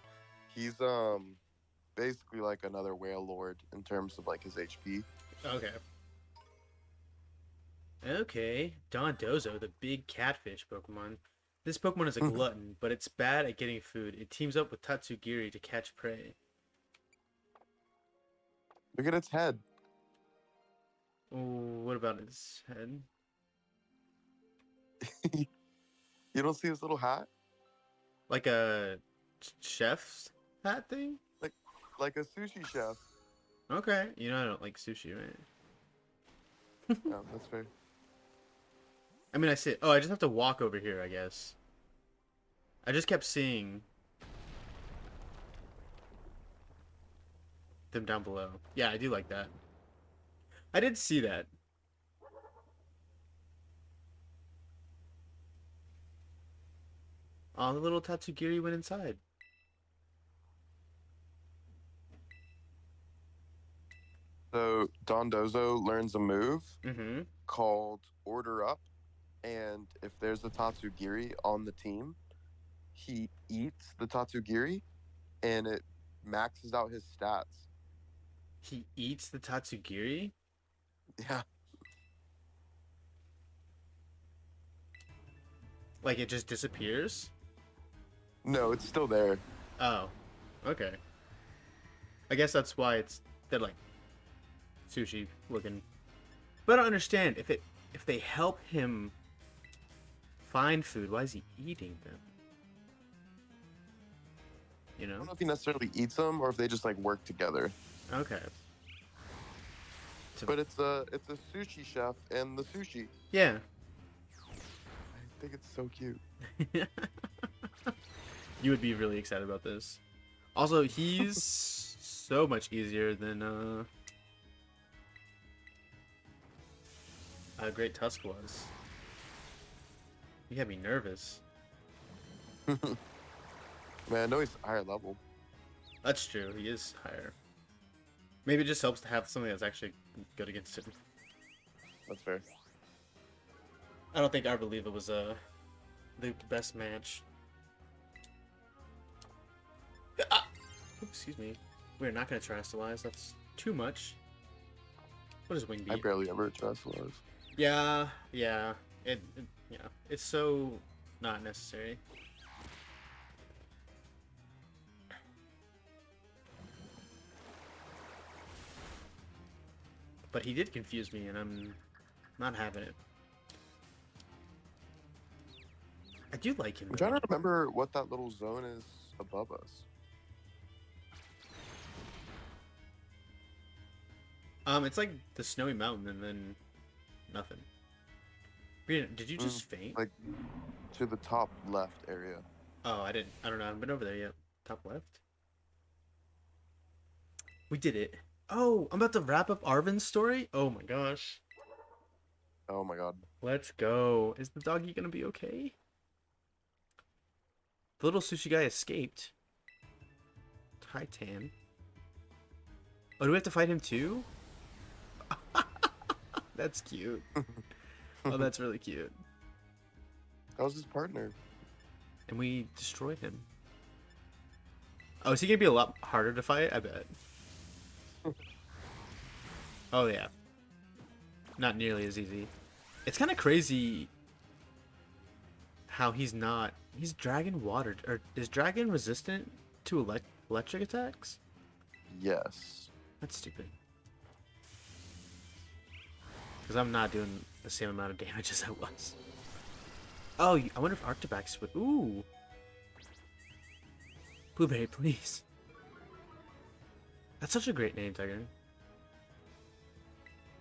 He's basically like another whale lord in terms of like his HP. Okay. Okay, Dondozo, the big catfish Pokemon. This Pokemon is a glutton, but it's bad at getting food. It teams up with Tatsugiri to catch prey. Look at its head. Oh, what about its head? You don't see his little hat? Like a chef's hat thing? Like a sushi chef. Okay, you know I don't like sushi, right? Yeah, that's fair. I mean, I see it. Oh, I just have to walk over here, I guess. I just kept seeing them down below. Yeah, I do like that. I did see that. Oh, the little Tatsugiri went inside. So Dondozo learns a move Mm-hmm. called Order Up, and if there's a Tatsugiri on the team, he eats the Tatsugiri, and it maxes out his stats. He eats the Tatsugiri? Yeah. Like it just disappears? No, it's still there. Oh, okay. I guess that's why they're like sushi looking. But I don't understand if they help him find food, why is he eating them? You I know? don't know if he necessarily eats them or if they just like work together. Okay. But it's a sushi chef and the sushi. Yeah. I think it's so cute. You would be really excited about this. Also, he's so much easier than Great Tusk was. You got me nervous. Man, I know he's higher level. That's true. He is higher. Maybe it just helps to have something that's actually good against him. That's fair. I don't think Arboliva was the best match. Ah! Excuse me. We're not going to Terastallize. That's too much. What is Wing Beat? I barely ever trust was. Yeah. It's so not necessary. But he did confuse me, and I'm not having it. I do like him. I'm trying to remember what that little zone is above us. It's like the snowy mountain and then nothing. Brian, did you just faint? Like to the top left area. Oh, I didn't. I don't know. I haven't been over there yet. Top left. We did it. Oh, I'm about to wrap up Arvin's story. Oh my gosh. Oh my god. Let's go. Is the doggy gonna be okay? The little sushi guy escaped. Titan. Oh, do we have to fight him too? That's cute. Oh, that's really cute. How's his partner? And we destroyed him. Oh, is he gonna be a lot harder to fight? I bet. Oh yeah. Not nearly as easy. It's kind of crazy how he's dragon water, or is dragon resistant to electric attacks? Yes. That's stupid. Because I'm not doing the same amount of damage as I was. Oh, I wonder if Arctobax would... Ooh! Blueberry, please. That's such a great name, Tiger.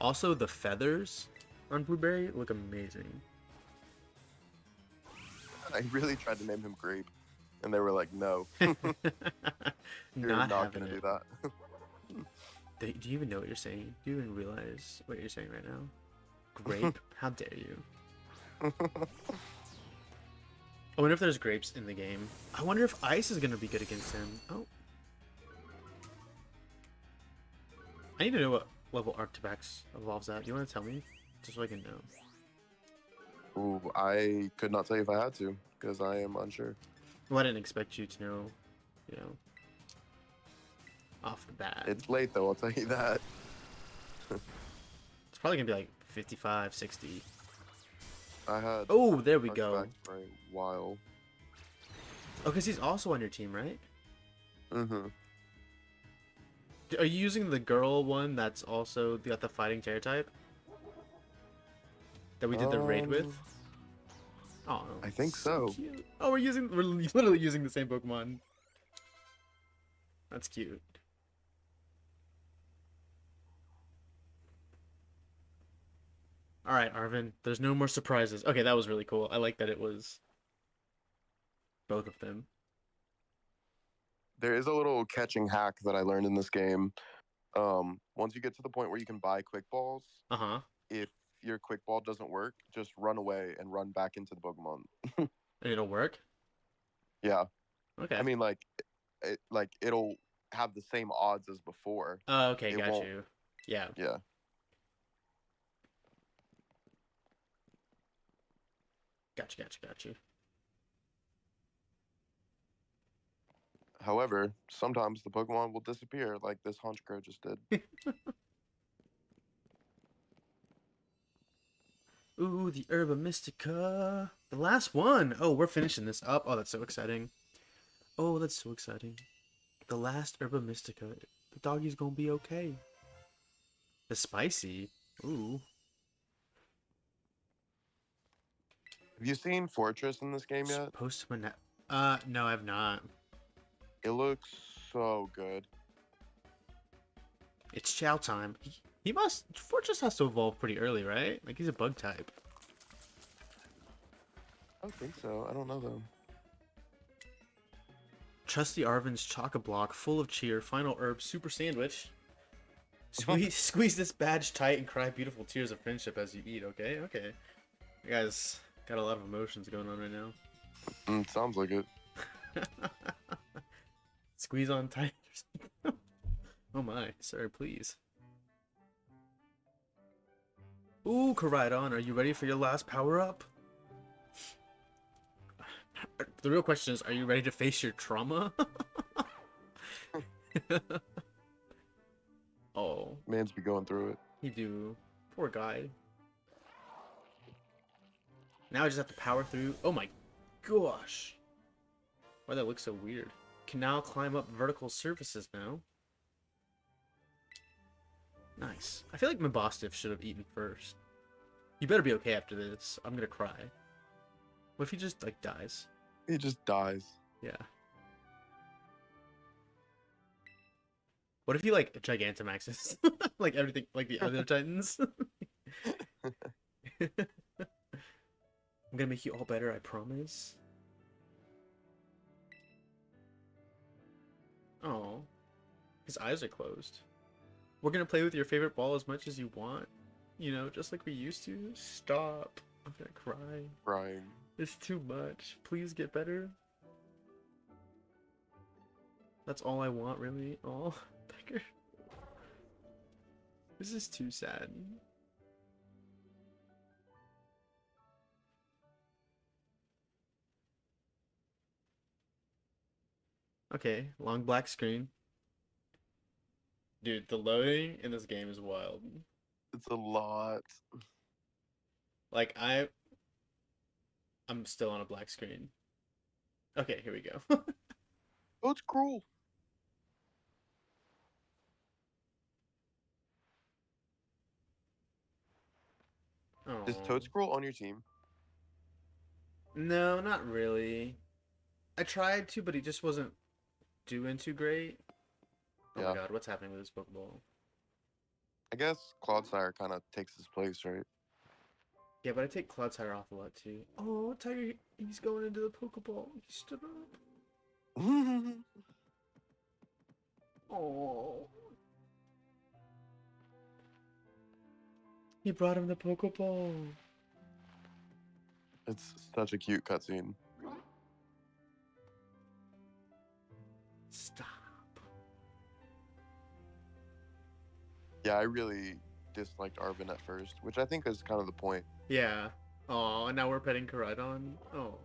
Also, the feathers on Blueberry look amazing. I really tried to name him Grape, and they were like, no. You're not having going to it. do that. Do you even know what you're saying? Do you even realize what you're saying right now? Grape? How dare you? I wonder if there's grapes in the game. I wonder if ice is going to be good against him. Oh. I need to know what level Arctivax evolves at. Do you want to tell me? Just so I can know. Ooh, I could not tell you if I had to, because I am unsure. Well, I didn't expect you to know, off the bat. It's late, though, I'll tell you that. It's probably going to be like 55, 60. I had... Oh, there we go. For a while. Oh, because he's also on your team, right? Mm-hmm. Are you using the girl one that's also got the fighting terror type? That we did the raid with? Oh, I think so. Cute. Oh, we're literally using the same Pokemon. That's cute. Alright, Arvin. There's no more surprises. Okay, that was really cool. I like that it was both of them. There is a little catching hack that I learned in this game. Once you get to the point where you can buy quick balls, if your quick ball doesn't work, just run away and run back into the Pokemon. And it'll work? Yeah. Okay. I mean, it'll have the same odds as before. Oh, okay, got you. Yeah. Yeah. Got you. However, sometimes the Pokemon will disappear, like this Honchkrow just did. Ooh, the Herba Mystica. The last one. Oh, we're finishing this up. Oh, that's so exciting. Oh, that's so exciting. The last Herba Mystica. The doggy's gonna be okay. The spicy. Ooh. Have you seen Fortress in this game yet? No, I've not. It looks so good. It's Chow time. Fortress has to evolve pretty early, right? Like, he's a bug type. I don't think so. I don't know, though. Trusty Arvin's Chock-a-Block, full of cheer, final herb, super sandwich. Squeeze this badge tight and cry beautiful tears of friendship as you eat, okay? Okay. You guys got a lot of emotions going on right now. Sounds like it. Squeeze on tight. Oh my, sir, please. Ooh, Kiraidon, are you ready for your last power-up? The real question is, are you ready to face your trauma? Oh. Man's be going through it. He do. Poor guy. Now I just have to power through. Oh my gosh. Why that looks so weird. Can now climb up vertical surfaces now. Nice. I feel like Mabosstiff should have eaten first. You better be okay after this. I'm gonna cry. What if he just, like, dies? He just dies. Yeah. What if he, like, Gigantamaxes? Like everything, like the other Titans? I'm gonna make you all better, I promise. Oh. His eyes are closed. We're gonna play with your favorite ball as much as you want. You know, just like we used to. Stop. I'm gonna cry. Crying. It's too much. Please get better. That's all I want, really. Oh, Becker. This is too sad. Okay, long black screen. Dude, the loading in this game is wild. It's a lot. Like, I'm still on a black screen. Okay, here we go. Oh, it's cruel. Is Toadscroll on your team? No, not really. I tried to, but he just wasn't doing too great. Oh my god, what's happening with this Pokeball? I guess Clodsire kind of takes his place, right? Yeah, but I take Clodsire off a lot too. Oh, Tiger, he's going into the Pokeball. He stood up. Oh. He brought him the Pokeball. It's such a cute cutscene. Stop. Yeah, I really disliked Arvin at first, which I think is kind of the point. Yeah. Oh, and now we're petting Kiraidon. Oh.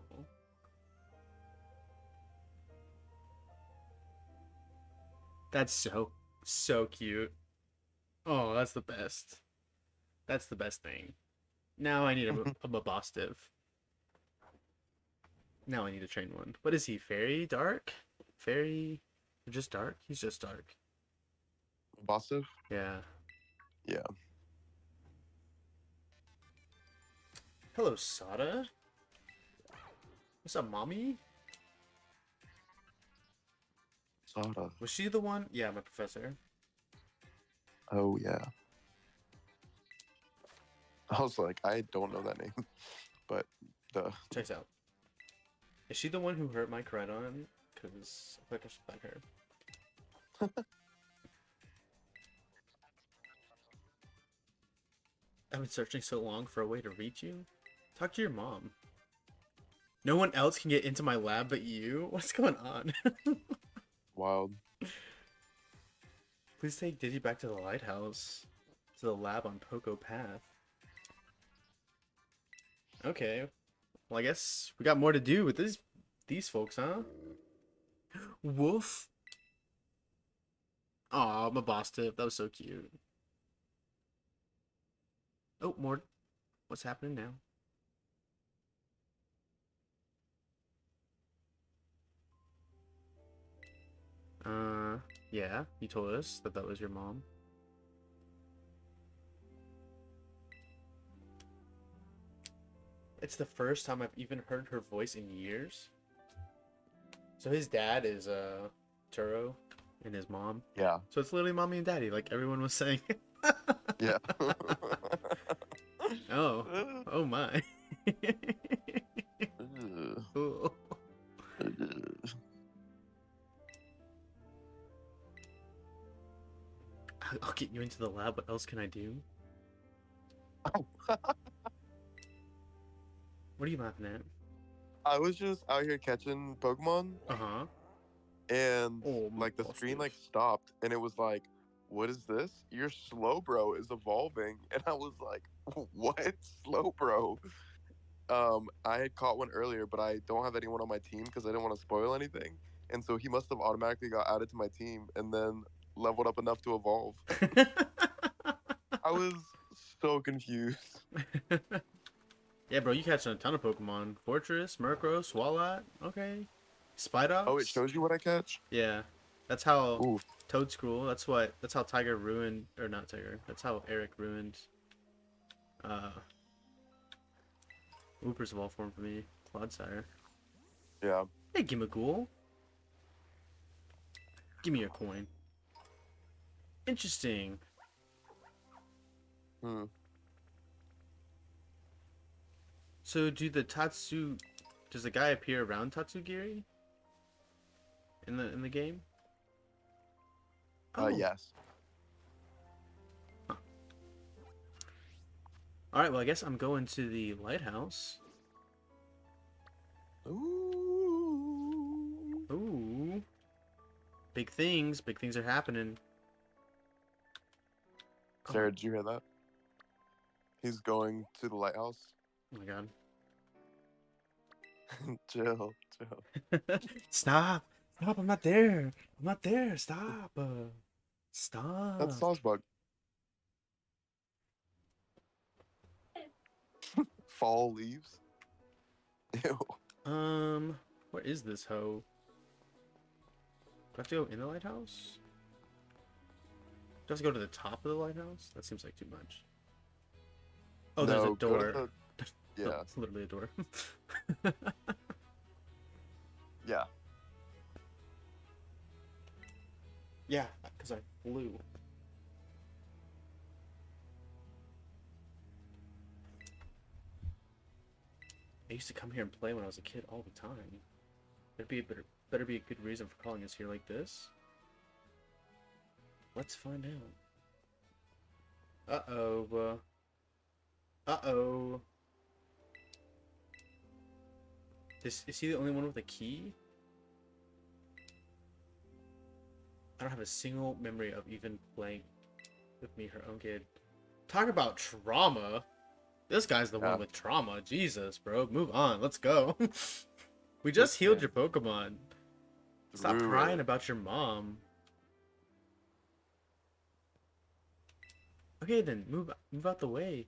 That's so cute. Oh, that's the best. That's the best thing. Now I need a Mabostiv. Now I need to train one. What is he? Fairy? Dark? Fairy? Or just dark? He's just dark. Bossive? Yeah. Yeah. Hello, Sada. What's up, mommy? Sada. Was she the one? Yeah, my professor. Oh, yeah. I was like, I don't know that name. But the Check this out. Is she the one who hurt my Kiraidon? Because I feel like I should find her. I've been searching so long for a way to reach you. Talk to your mom. No one else can get into my lab but you? What's going on? wild. Please take Digi back to the lighthouse. To the lab on Poco Path. Okay. Well, I guess we got more to do with these folks, huh? Wolf. Aw, my boss tip. That was so cute. Oh, more. What's happening now? Yeah, you told us that that was your mom. It's the first time I've even heard her voice in years. So his dad is Turo and his mom. Yeah. So it's literally mommy and daddy, like everyone was saying. Yeah. Oh. Oh my. Cool. I'll get you into the lab. What else can I do? Oh. What are you laughing at? I was just out here catching Pokemon, Uh-huh. and Oh, like the screen like stopped, and it was like, "What is this? Your Slowbro is evolving," and I was like, "What Slowbro?" I had caught one earlier, but I don't have anyone on my team because I didn't want to spoil anything, and so he must have automatically got added to my team and then leveled up enough to evolve. I was so confused. Yeah, bro, you catching a ton of Pokemon. Fortress, Murkrow, Swalot. Okay. Spidox. Oh, it shows you what I catch? Yeah. That's how Oof. Toadscroll. That's how Tiger ruined, or not Tiger. That's how Eric ruined Wooper's Evolve form for me. Clodsire. Yeah. Hey, Gimmighoul. Give me your coin. Interesting. So does the guy appear around Tatsugiri? In the game? Oh. Yes. Huh. Alright, well I guess I'm going to the lighthouse. Ooh. Ooh. Big things are happening. Sarah, did you hear that? He's going to the lighthouse. Oh my god. Chill. Stop! Stop! I'm not there! I'm not there! Stop! Stop! That's Sawsbug. Fall leaves. Ew. Where is this hoe? Do I have to go in the lighthouse? Do I have to go to the top of the lighthouse? That seems like too much. Oh, there's a door. Yeah. Oh, it's literally a door. Yeah. Yeah, because I flew. I used to come here and play when I was a kid all the time. Better be a good reason for calling us here like this. Let's find out. Uh-oh. Uh-oh. Is he the only one with a key? I don't have a single memory of even playing with me, her own kid. Talk about trauma. This guy's the one with trauma. Jesus, bro. Move on. Let's go. We just healed your Pokemon. Stop crying about your mom. Okay, then. Move out the way.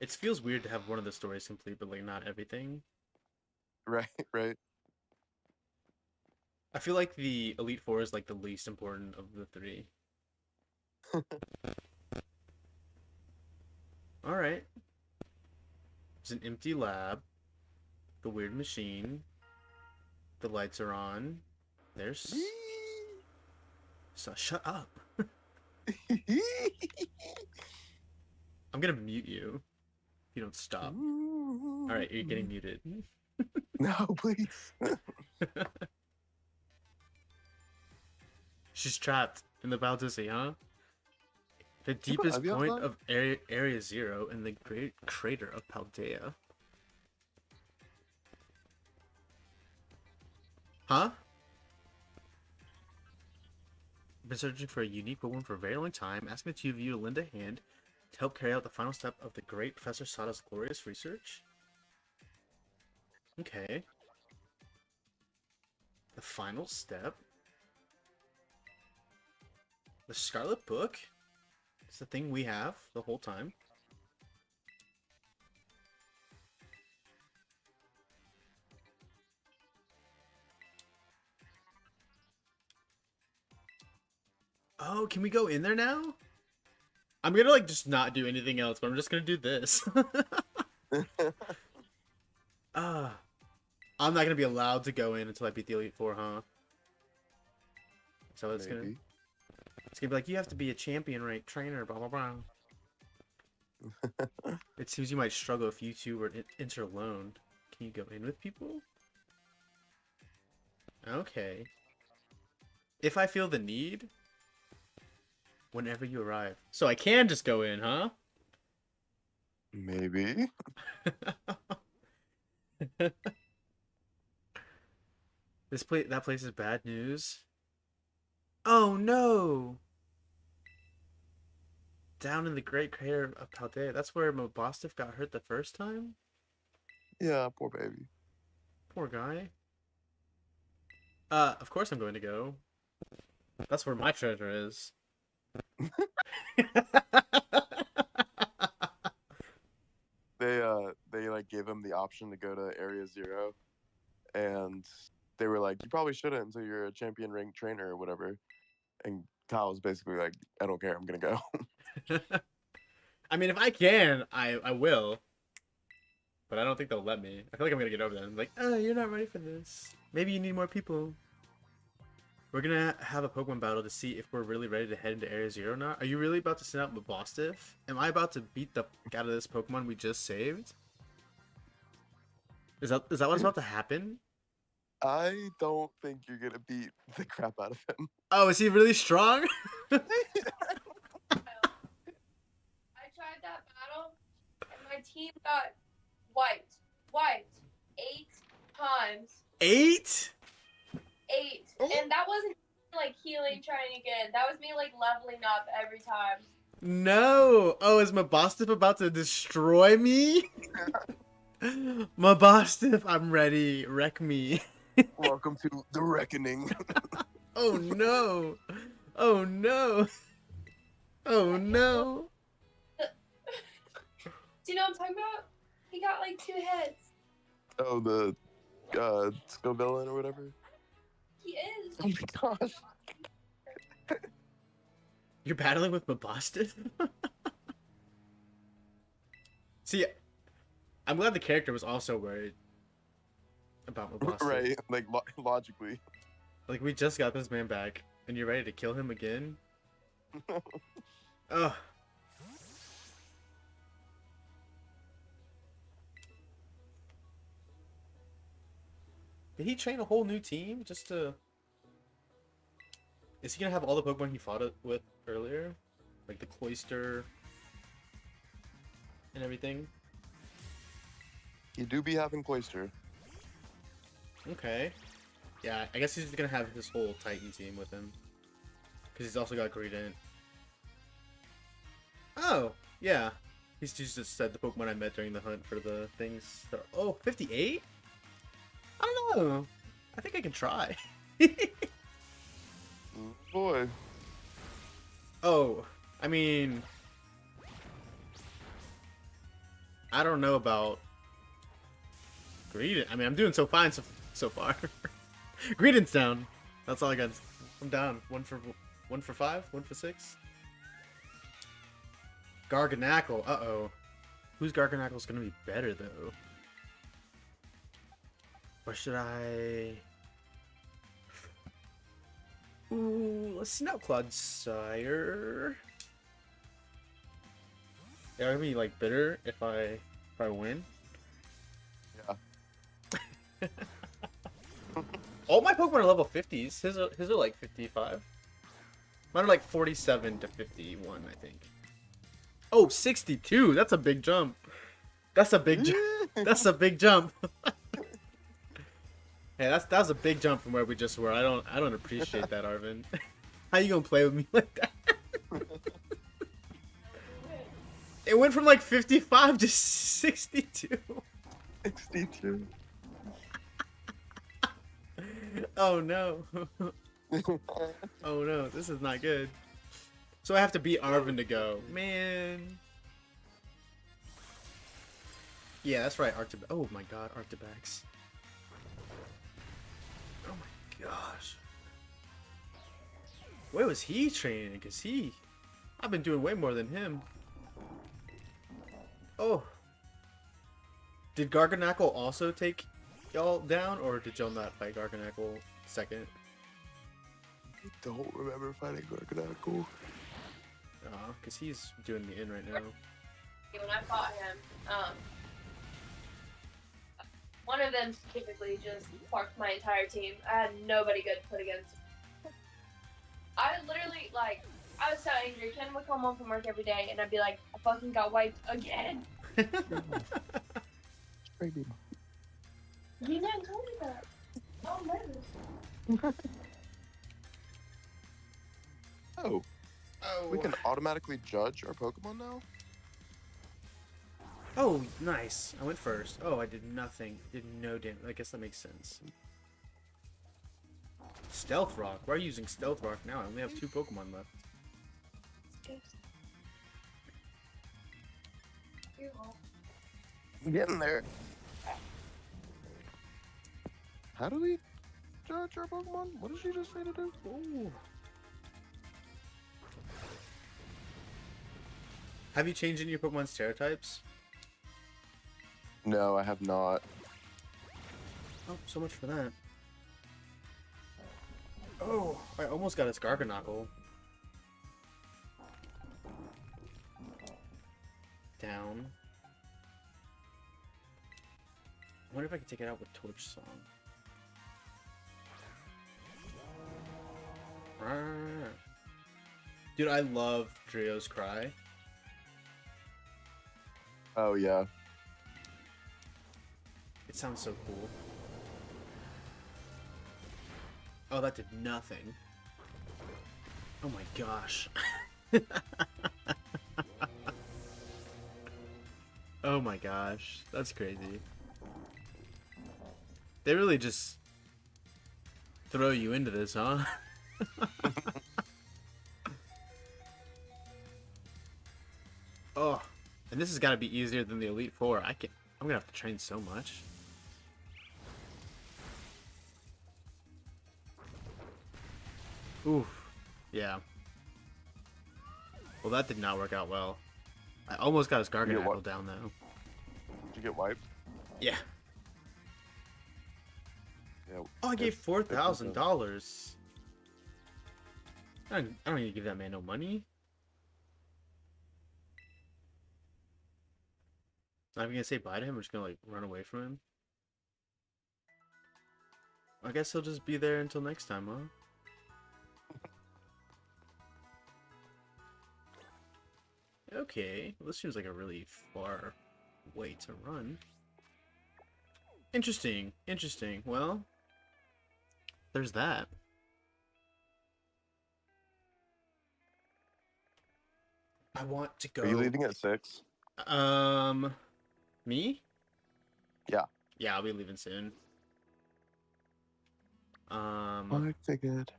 It feels weird to have one of the stories complete, but like not everything. Right, right. I feel like the Elite Four is like the least important of the three. Alright. There's an empty lab. The weird machine. The lights are on. There's... So shut up. I'm gonna mute you. If you don't stop. Alright, you're getting muted. No, please. She's trapped in the Valdizzi, huh? The deepest point of Area Zero in the great crater of Paldea. Huh? I've been searching for a unique Pokemon for a very long time, asking the two of you to lend a hand to help carry out the final step of the great Professor Sada's glorious research. Okay. The final step. The Scarlet Book. It's the thing we have the whole time. Oh, can we go in there now? I'm gonna like just not do anything else, but I'm just gonna do this. I'm not gonna be allowed to go in until I beat the Elite Four, huh? So it's gonna be like, you have to be a champion rank trainer, blah blah blah. It seems you might struggle if you two were to enter alone. Can you go in with people? Okay. If I feel the need, whenever you arrive. So I can just go in, huh? Maybe. That place is bad news. Oh no! Down in the Great Crater of Paldea. That's where Mobostif got hurt the first time? Yeah, poor baby. Poor guy. Of course I'm going to go. That's where my treasure is. They like gave him the option to go to Area Zero, and they were like, you probably shouldn't until you're a champion ranked trainer or whatever. And Kyle was basically like, I don't care, I'm gonna go. I mean, if I can, I will. But I don't think they'll let me. I feel like I'm gonna get over there. I'm like, oh, you're not ready for this. Maybe you need more people. We're gonna have a Pokemon battle to see if we're really ready to head into Area Zero now. Are you really about to send out Mobostif? Am I about to beat the out of this Pokemon we just saved? Is that what's about to happen? I don't think you're gonna beat the crap out of him. Oh, is he really strong? I tried that battle, and my team got wiped 8 times. 8? 8, and that wasn't like healing trying again. That was me like leveling up every time. No. Oh, is Mobostif about to destroy me? Mobostif, I'm ready. Wreck me. Welcome to the reckoning. Oh no. Oh no. Oh no. Do you know what I'm talking about? He got like 2 heads. Oh, the Scovillain or whatever? He is. Oh my gosh. You're battling with Mobostif? See, I'm glad the character was also worried about Mobostif. Right, like logically. Like, we just got this man back, and you're ready to kill him again? Ugh. Did he train a whole new team just to... Is he gonna have all the Pokemon he fought it with earlier? Like the Cloyster and everything? You do be having Cloyster. Okay. Yeah, I guess he's gonna have his whole Titan team with him. Because he's also got Greedent. Oh, yeah. He's just said the Pokemon I met during the hunt for the things. Oh, 58? I don't know. I think I can try. Boy. Oh, I mean... I don't know about Greedent. I mean, I'm doing so fine so far. Greedent's down. That's all I got. I'm down. One for 5, 1 for 6. Garganackle. Uh-oh. Whose Garganackle's gonna be better, though? Or should I... Ooh, let's Snowcloud Sire. Yeah, I'm gonna be, like, bitter if I win. Yeah. All my Pokemon are level 50s. His are like 55. Mine are like 47 to 51, I think. Oh, 62. That's a big jump. That's a big jump. That's a big jump. Hey, that was a big jump from where we just were. I don't appreciate that, Arvin. How you gonna play with me like that? It went from like 55 to 62. 62. Oh no. Oh no, this is not good. So I have to beat Arvin to go. Man. Yeah, that's right, Arctib. Oh my god, Arctibax. Oh my gosh. Where was he training? Because I've been doing way more than him. Oh. Did Garganackle also take y'all down, or did y'all not fight Garganackle second? I don't remember fighting Garganackle. Because he's doing me in right now. When I fought him, one of them specifically just parked my entire team. I had nobody good to put against him. I literally, like, I was so angry. Ken would come home from work every day, and I'd be like, I fucking got wiped again. Baby. You didn't tell me that. Oh, nervous. Oh. Oh. We can automatically judge our Pokemon now? Oh, nice. I went first. Oh, I did nothing. Did no damage. I guess that makes sense. Stealth Rock. Why are you using Stealth Rock now? I only have 2 Pokemon left. I'm getting there. How do we judge our Pokemon? What did she just say to do? Ooh. Have you changed any of your Pokemon's Terra types? No, I have not. Oh, so much for that. Oh, I almost got his Garganackle. Down. I wonder if I can take it out with Torch Song. Dude, I love Drio's Cry. Oh, yeah. It sounds so cool. Oh, that did nothing. Oh my gosh. Oh my gosh. That's crazy. They really just throw you into this, huh? Oh, and this has got to be easier than the Elite Four. I'm gonna have to train so much. Oof. Yeah. Well, that did not work out well. I almost got his Garganackle down though. Did you get wiped? Yeah. Yeah. Oh, I gave $4,000. I don't need to give that man no money. I'm not even gonna say bye to him. I'm just gonna like run away from him. I guess he'll just be there until next time, huh? Okay, well, this seems like a really far way to run. Interesting, interesting. Well, there's that. I want to go. Are you leaving at 6? Me? Yeah. Yeah, I'll be leaving soon. I figured.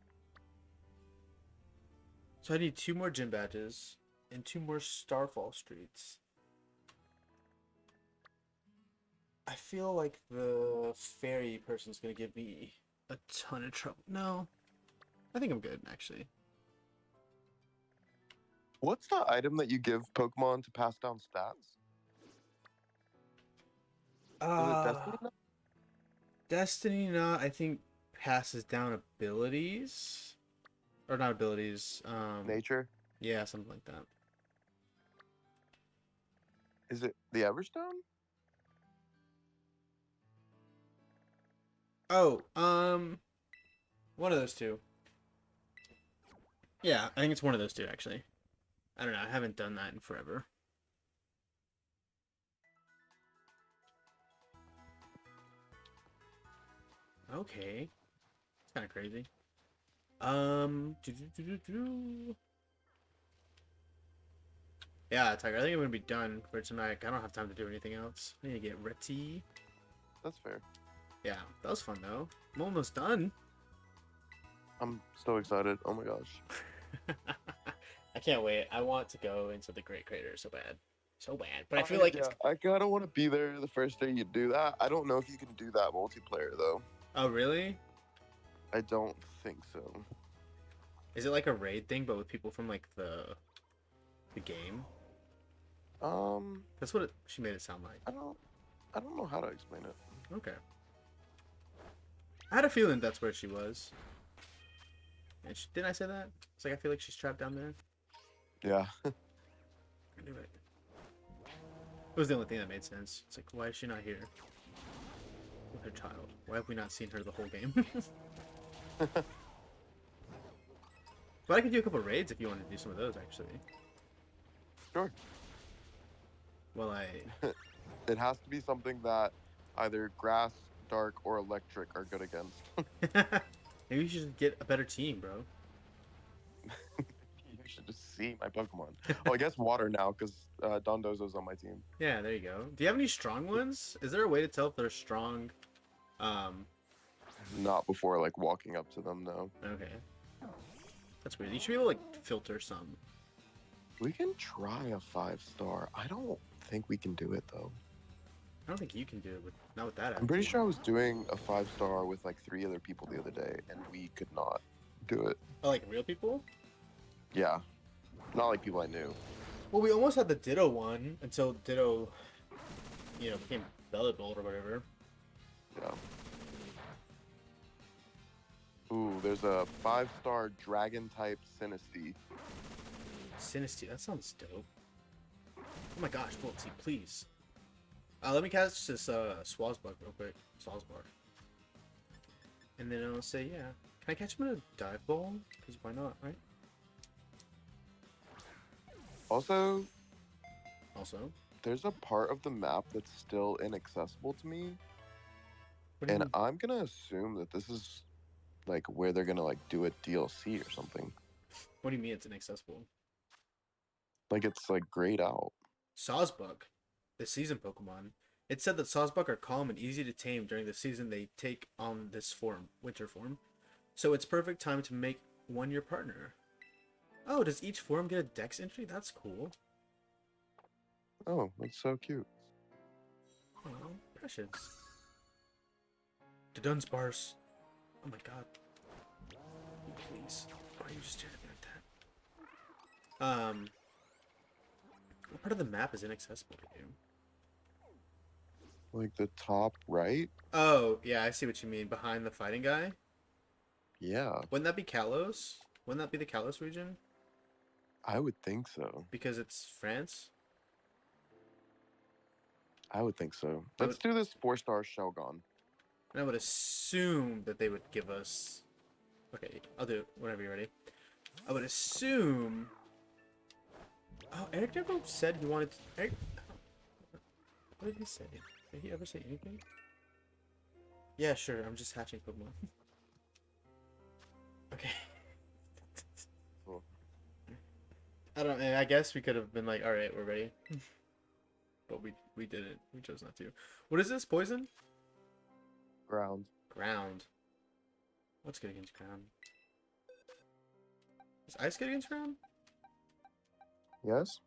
So I need 2 more gym badges and 2 more Starfall Streets. I feel like the fairy person's gonna give me a ton of trouble. No, I think I'm good, actually. What's the item that you give Pokemon to pass down stats? Is it Destiny? Destiny Knot, I think, passes down abilities. Or not abilities. Nature? Yeah, something like that. Is it the Everstone? Oh, one of those two. Yeah, I think it's one of those two, actually. I don't know, I haven't done that in forever. Okay. It's kind of crazy. Yeah, Tiger, I think I'm gonna be done for tonight. I don't have time to do anything else. I need to get ready. That's fair. Yeah, that was fun though. I'm almost done. I'm so excited. Oh my gosh. I can't wait. I want to go into the Great Crater so bad. So bad. But I feel like it's... I kind of want to be there the first day you do that. I don't know if you can do that multiplayer though. Oh, really? I don't think so. Is it like a raid thing, but with people from like the game? That's what she made it sound like. I don't know how to explain it. Okay. I had a feeling that's where she was. And didn't I say that? It's like I feel like she's trapped down there. Yeah. I knew it. It was the only thing that made sense. It's like, why is she not here with her child? Why have we not seen her the whole game? But I could do a couple raids if you want to do some of those, actually. Sure. Well, It has to be something that either grass, dark, or electric are good against. Maybe you should get a better team, bro. You should just see my Pokemon. Oh, I guess water now, because Dondozo's on my team. Yeah, there you go. Do you have any strong ones? Is there a way to tell if they're strong? Not before, like, walking up to them, no. Okay. That's weird. You should be able to, like, filter some. We can try a 5-star. I don't think we can do it, though. I don't think you can do it with... Not with that. I'm pretty sure I was doing a 5-star with, like, 3 other people the other day, and we could not do it. Oh, like real people? Yeah. Not like people I knew. Well, we almost had the Ditto one until Ditto, you know, became Bellet Bolt or whatever. Yeah. Ooh, there's a 5-star Dragon-type Sinistea. Sinistea, that sounds dope. Oh my gosh, Boltsy, please. Let me cast this Swazbug real quick. Swazbug. And then I'll say, yeah. Can I catch him in a dive ball? Because why not, right? Also, there's a part of the map that's still inaccessible to me. And I'm going to assume that this is, like, where they're going to, like, do a DLC or something. What do you mean it's inaccessible? Like, it's, like, grayed out. Sawsbuck, the season Pokemon. It said that Sawsbuck are calm and easy to tame during the season they take on this form, winter form. So it's perfect time to make one your partner. Oh, does each form get a dex entry? That's cool. Oh, that's so cute. Oh, precious. The Dunsparce. Oh my god. Please. Why are you just staring at me like that? What part of the map is inaccessible to you? Like the top right? Oh, yeah, I see what you mean. Behind the fighting guy? Yeah. Wouldn't that be Kalos? Wouldn't that be the Kalos region? I would think so. Because it's France? I would think so. Let's do this 4-star Shelgon. And I would assume that they would give us... Okay, I'll do it whenever you're ready. I would assume... Oh, Eric never said he wanted to... Eric... What did he say? Did he ever say anything? Yeah, sure, I'm just hatching Pokemon. Okay. Cool. I don't... I guess we could have been like, alright, we're ready. But we didn't. We chose not to. What is this? Poison? Ground. Ground. What's good against ground? Is ice good against ground? Yes.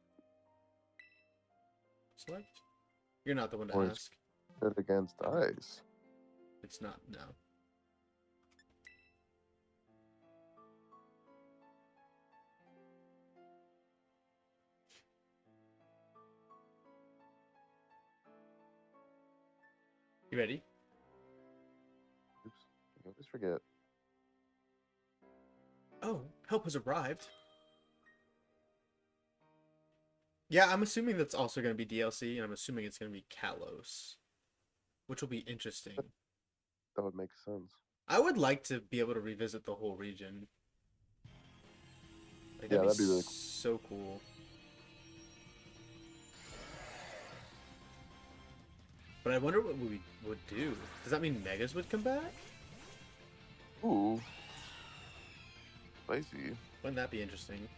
Select? You're not the one to Or is ask. Good against ice. It's not, no. You ready? Oops. I always forget. Oh, help has arrived. Yeah, I'm assuming that's also going to be DLC, and I'm assuming it's going to be Kalos, which will be interesting. That would make sense. I would like to be able to revisit the whole region. Like, Yeah, that'd be really cool. so cool. But I wonder what we would do. Does that mean Megas would come back? Ooh. Spicy. Wouldn't that be interesting?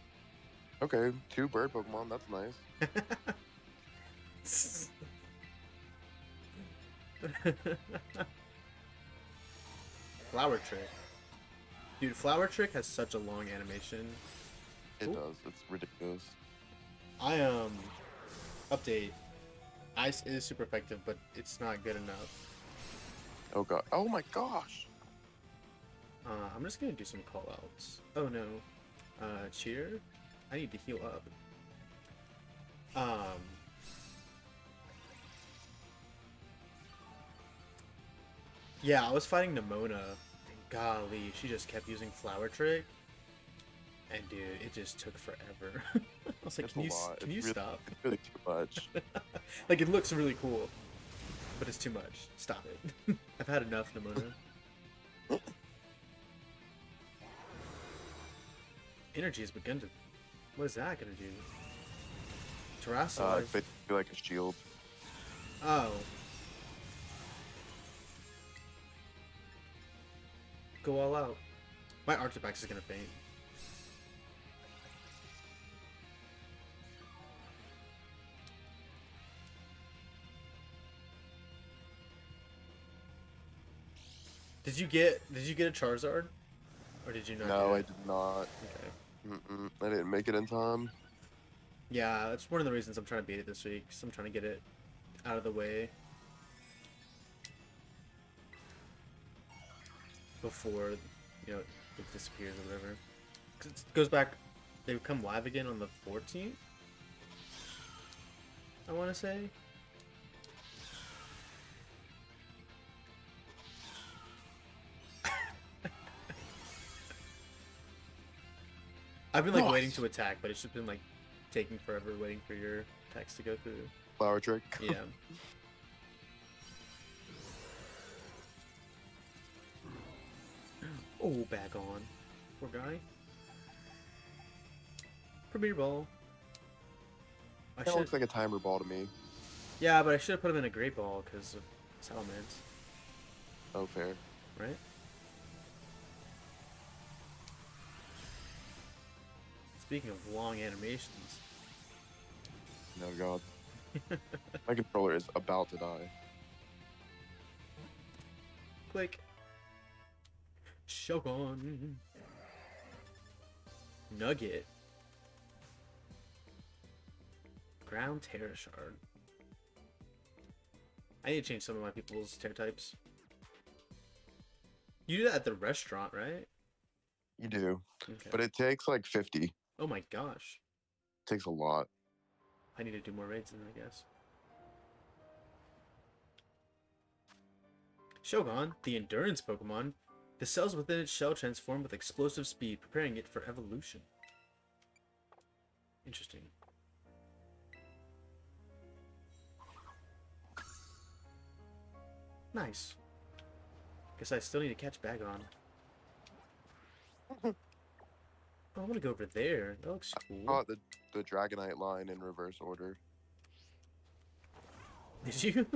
Okay, 2 bird Pokemon. That's nice. Flower Trick. Dude, Flower Trick has such a long animation. It does. It's ridiculous. Update. Ice is super effective, but it's not good enough. Oh god. Oh my gosh. I'm just gonna do some callouts. Oh no. Cheer? I need to heal up. Yeah, I was fighting Nimona, and golly, she just kept using Flower Trick. And dude, it just took forever. I was like, can you really, stop? It's really too much. Like, it looks really cool, but it's too much. Stop it. I've had enough, Nimona. Energy has begun to... What is that gonna do? Terrasilize? It's basically like a shield. Oh. Go all out. My Arctibax is gonna faint. Did you get a Charizard? Or did you not? No, I did not. Okay. I didn't make it in time. Yeah, that's one of the reasons I'm trying to beat it this week. So I'm trying to get it out of the way before, you know, it disappears or whatever. 'Cause it goes back. They come live again on the 14th. I want to say. I've been like waiting to attack, but it's just been like taking forever waiting for your attacks to go through. Flower Trick. Yeah. Oh, back on. Poor guy. Premier Ball. That looks like a timer ball to me. Yeah, but I should have put him in a Great Ball because of Salamence. Oh, fair. Right? Speaking of long animations. No god. My controller is about to die. Click. Shogun. Nugget. Ground Terra Shard. I need to change some of my people's Terra types. You do that at the restaurant, right? You do. Okay. But it takes like 50. Oh my gosh. It takes a lot. I need to do more raids then, I guess. Shogun, the endurance Pokemon. The cells within its shell transform with explosive speed, preparing it for evolution. Interesting. Nice. Guess I still need to catch Bagon. Oh, I'm gonna go over there. That looks cool. Caught the Dragonite line in reverse order. Did you?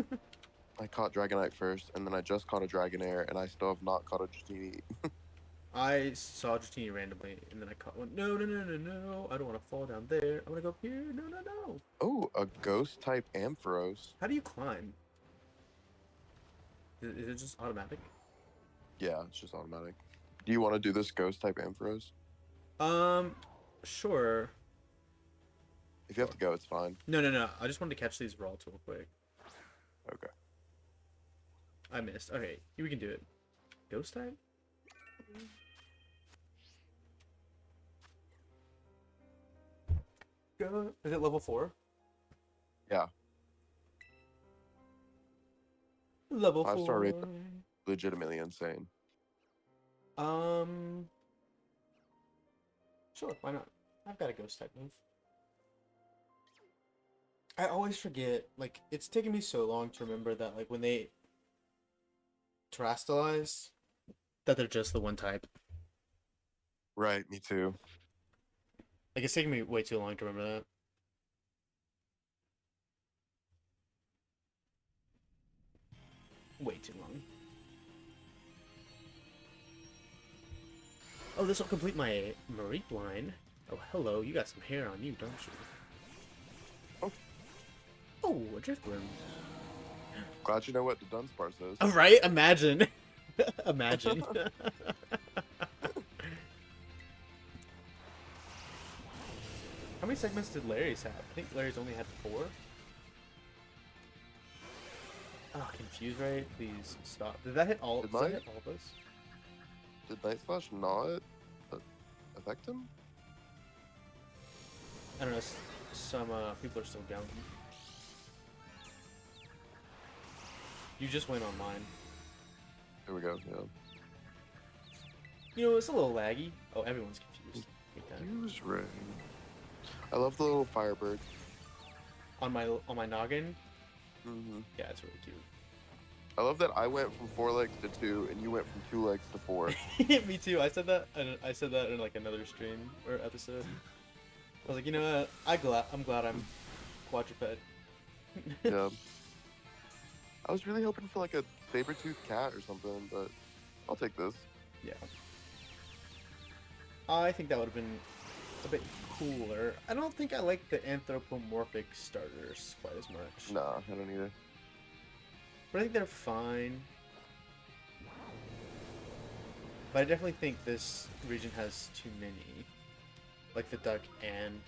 I caught Dragonite first, and then I just caught a Dragonair, and I still have not caught a Dratini. I saw Dratini randomly, and then I caught one. No, no, no, no, no. I don't want to fall down there. I want to go here. No, no, no. Oh, a Ghost-type Ampharos. How do you climb? Is it just automatic? Yeah, it's just automatic. Do you want to do this Ghost-type Ampharos? Sure. If you have to go, it's fine. No, no, no. I just wanted to catch these raw real quick. Okay. I missed. Okay, we can do it. Ghost type? Go. Is it level 4? Yeah. Level 4. 5-star rate. Legitimately insane. Sure, why not? I've got a ghost type move. I always forget, like, it's taken me so long to remember that, like, when they terrestrialize, that they're just the one type. Right, me too. Like, it's taken me way too long to remember that. Way too long. Oh, this will complete my Marie line. Oh, hello, you got some hair on you, don't you? Oh. Oh, a Driftbloom. Glad you know what the Dunsparce is. Oh, right? Imagine. Imagine. How many segments did Larry's have? I think Larry's only had 4. Oh, confused, right? Please stop. Did that hit all? Did that hit all of us? Did Night Slash not affect him? I don't know. Some people are still down. You just went on mine. Here we go. Yeah. You know, it's a little laggy. Oh, everyone's confused. Use Ray. I love the little Firebird. On my noggin. Mm-hmm. Yeah, it's really cute. I love that I went from 4 legs to 2, and you went from 2 legs to 4. Me too. I said that in like another stream or episode. I was like, you know what? I'm glad I'm quadruped. Yeah. I was really hoping for like a saber-toothed cat or something, but I'll take this. Yeah. I think that would have been a bit cooler. I don't think I like the anthropomorphic starters quite as much. Nah, I don't either. But I think they're fine. But I definitely think this region has too many. Like the duck and...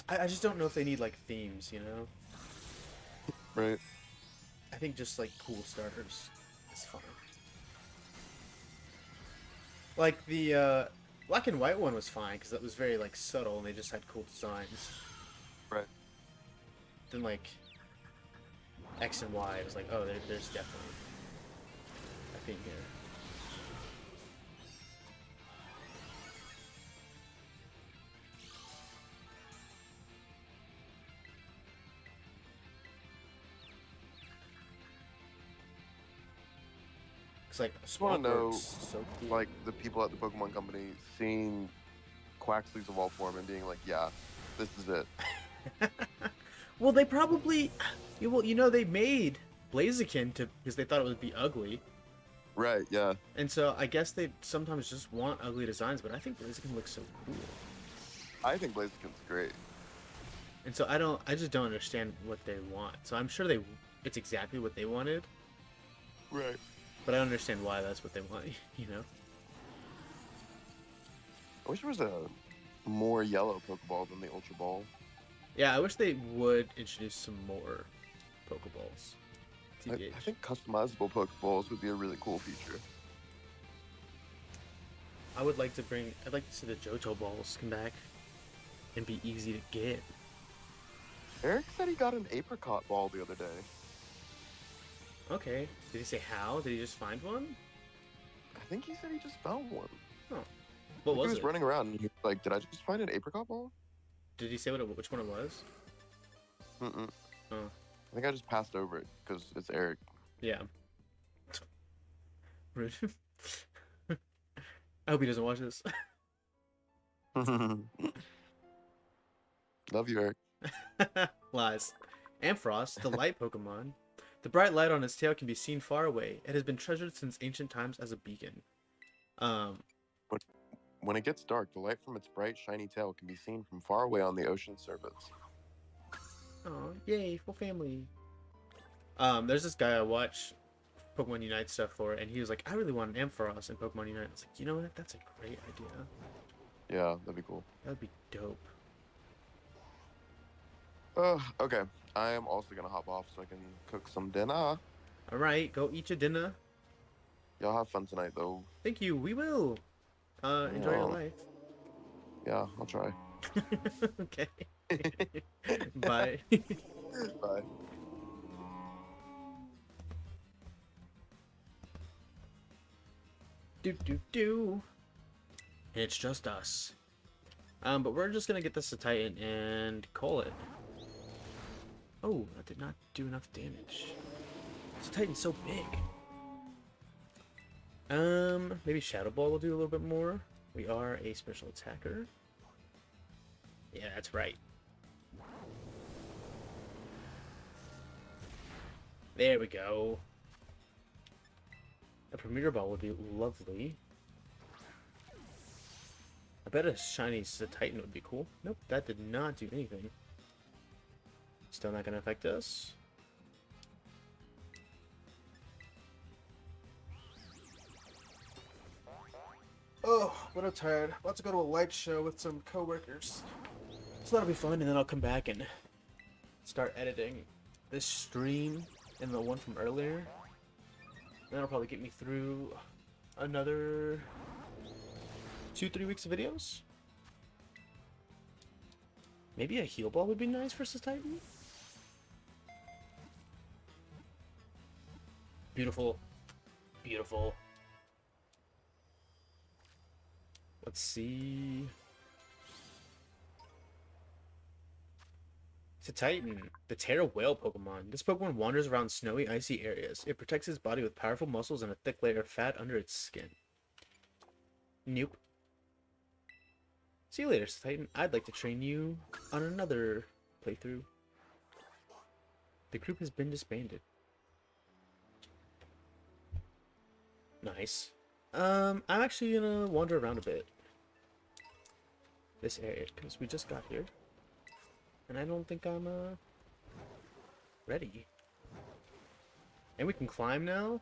I just don't know if they need like themes, you know? Right. I think just like cool starters is fine. Like the black and white one was fine because that was very like subtle and they just had cool designs. Right. Then like X and Y, it was like, oh, there's definitely a theme here. Like, I just want to know, so cool. Like, the people at the Pokemon Company seeing Quaxly's evolved form and being like, yeah, this is it. Well, they probably... Well, you know, they made Blaziken because they thought it would be ugly. Right, yeah. And so I guess they sometimes just want ugly designs, but I think Blaziken looks so cool. I think Blaziken's great. And so I just don't understand what they want. So I'm sure it's exactly what they wanted. Right. But I don't understand why that's what they want, you know? I wish there was a more yellow Pokeball than the Ultra Ball. Yeah, I wish they would introduce some more Pokeballs. I think customizable Pokeballs would be a really cool feature. I'd like to see the Johto Balls come back and be easy to get. Eric said he got an Apricot Ball the other day. Okay. Did he say how? Did he just find one? I think he said he just found one. Oh. What was it? He was running around and he was like, did I just find an Apricot Ball? Did he say which one it was? Mm-mm. Oh. I think I just passed over it because it's Eric. Yeah. I hope he doesn't watch this. Love you, Eric. Lies. Ampharos, the light Pokemon. The bright light on its tail can be seen far away. It has been treasured since ancient times as a beacon. When it gets dark, the light from its bright, shiny tail can be seen from far away on the ocean surface. Oh, yay, full family. There's this guy I watch Pokemon Unite stuff for, and he was like, I really want an Ampharos in Pokemon Unite. I was like, you know what? That's a great idea. Yeah, that'd be cool. That'd be dope. Okay. I am also gonna hop off so I can cook some dinner. Alright, go eat your dinner. Y'all have fun tonight, though. Thank you, we will. Enjoy your life. Yeah, I'll try. Okay. Bye. Bye. Do. And it's just us. But we're just gonna get this to Titan and call it. Oh, that did not do enough damage. This Titan's so big. Maybe Shadow Ball will do a little bit more. We are a special attacker. Yeah, that's right. There we go. A Premier Ball would be lovely. I bet a shiny Titan would be cool. Nope, that did not do anything. Still not going to affect us. Oh, but I'm tired. About to go to a light show with some coworkers. So that'll be fun, and then I'll come back and start editing this stream and the one from earlier. That'll probably get me through another 2-3 weeks of videos. Maybe a heal ball would be nice versus Titan. Beautiful. Beautiful. Let's see. It's a Titan, the Terra Whale Pokemon. This Pokemon wanders around snowy, icy areas. It protects its body with powerful muscles and a thick layer of fat under its skin. Nope. See you later, Titan. I'd like to train you on another playthrough. The group has been disbanded. Nice. I'm actually gonna wander around a bit. This area, because we just got here. And I don't think I'm, ready. And we can climb now?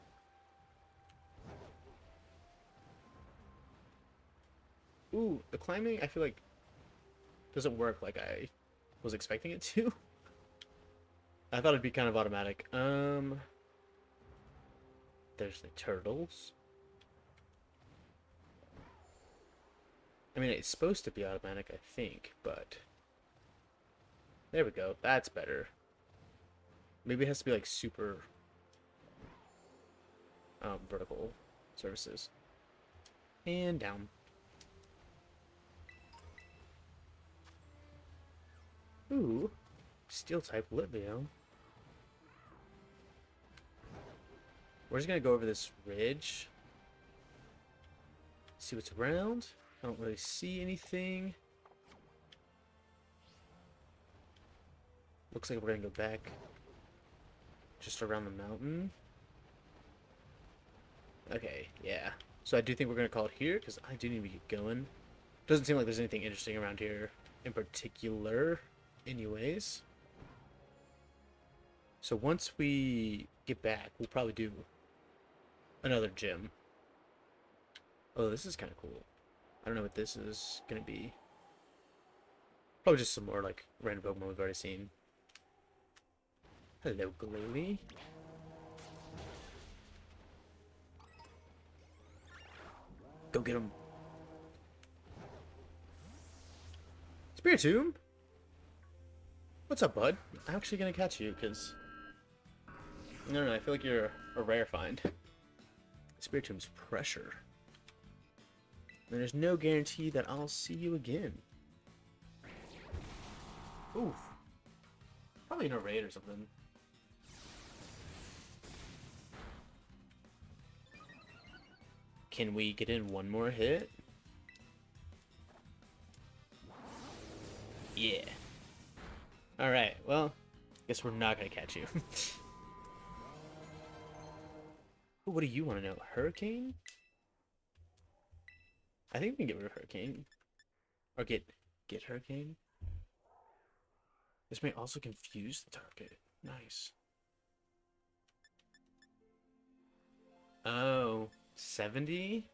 Ooh, the climbing, I feel like, doesn't work like I was expecting it to. I thought it'd be kind of automatic. There's the turtles. I mean, it's supposed to be automatic, I think, but... There we go. That's better. Maybe it has to be, like, super... vertical surfaces. And down. Ooh. Steel-type Litveo. We're just gonna go over this ridge. See what's around. I don't really see anything. Looks like we're gonna go back just around the mountain. Okay, yeah. So I do think we're gonna call it here because I do need to get going. Doesn't seem like there's anything interesting around here in particular, anyways. So once we get back, we'll probably do another gym. Oh, this is kind of cool. I don't know what this is gonna be. Probably just some more like random Pokemon we've already seen. Hello, Galili. Go get him. Spiritomb? What's up, bud? I'm actually gonna catch you because I don't know, I feel like you're a rare find. Spiritomb's pressure. And there's no guarantee that I'll see you again. Oof. Probably in a raid or something. Can we get in one more hit? Yeah. Alright, well, guess we're not gonna catch you. Ooh, what do you want to know? Hurricane? I think we can get rid of Hurricane. Or get Hurricane. This may also confuse the target. Nice. Oh, 70?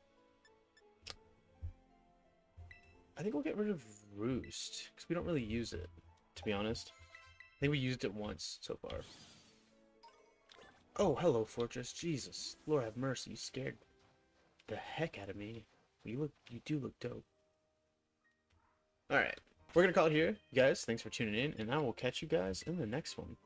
I think we'll get rid of Roost, because we don't really use it, to be honest. I think we used it once so far. Oh, hello, Fortress. Jesus. Lord have mercy, you scared the heck out of me. You do look dope. Alright. We're gonna call it here. You guys, thanks for tuning in, and I will catch you guys in the next one.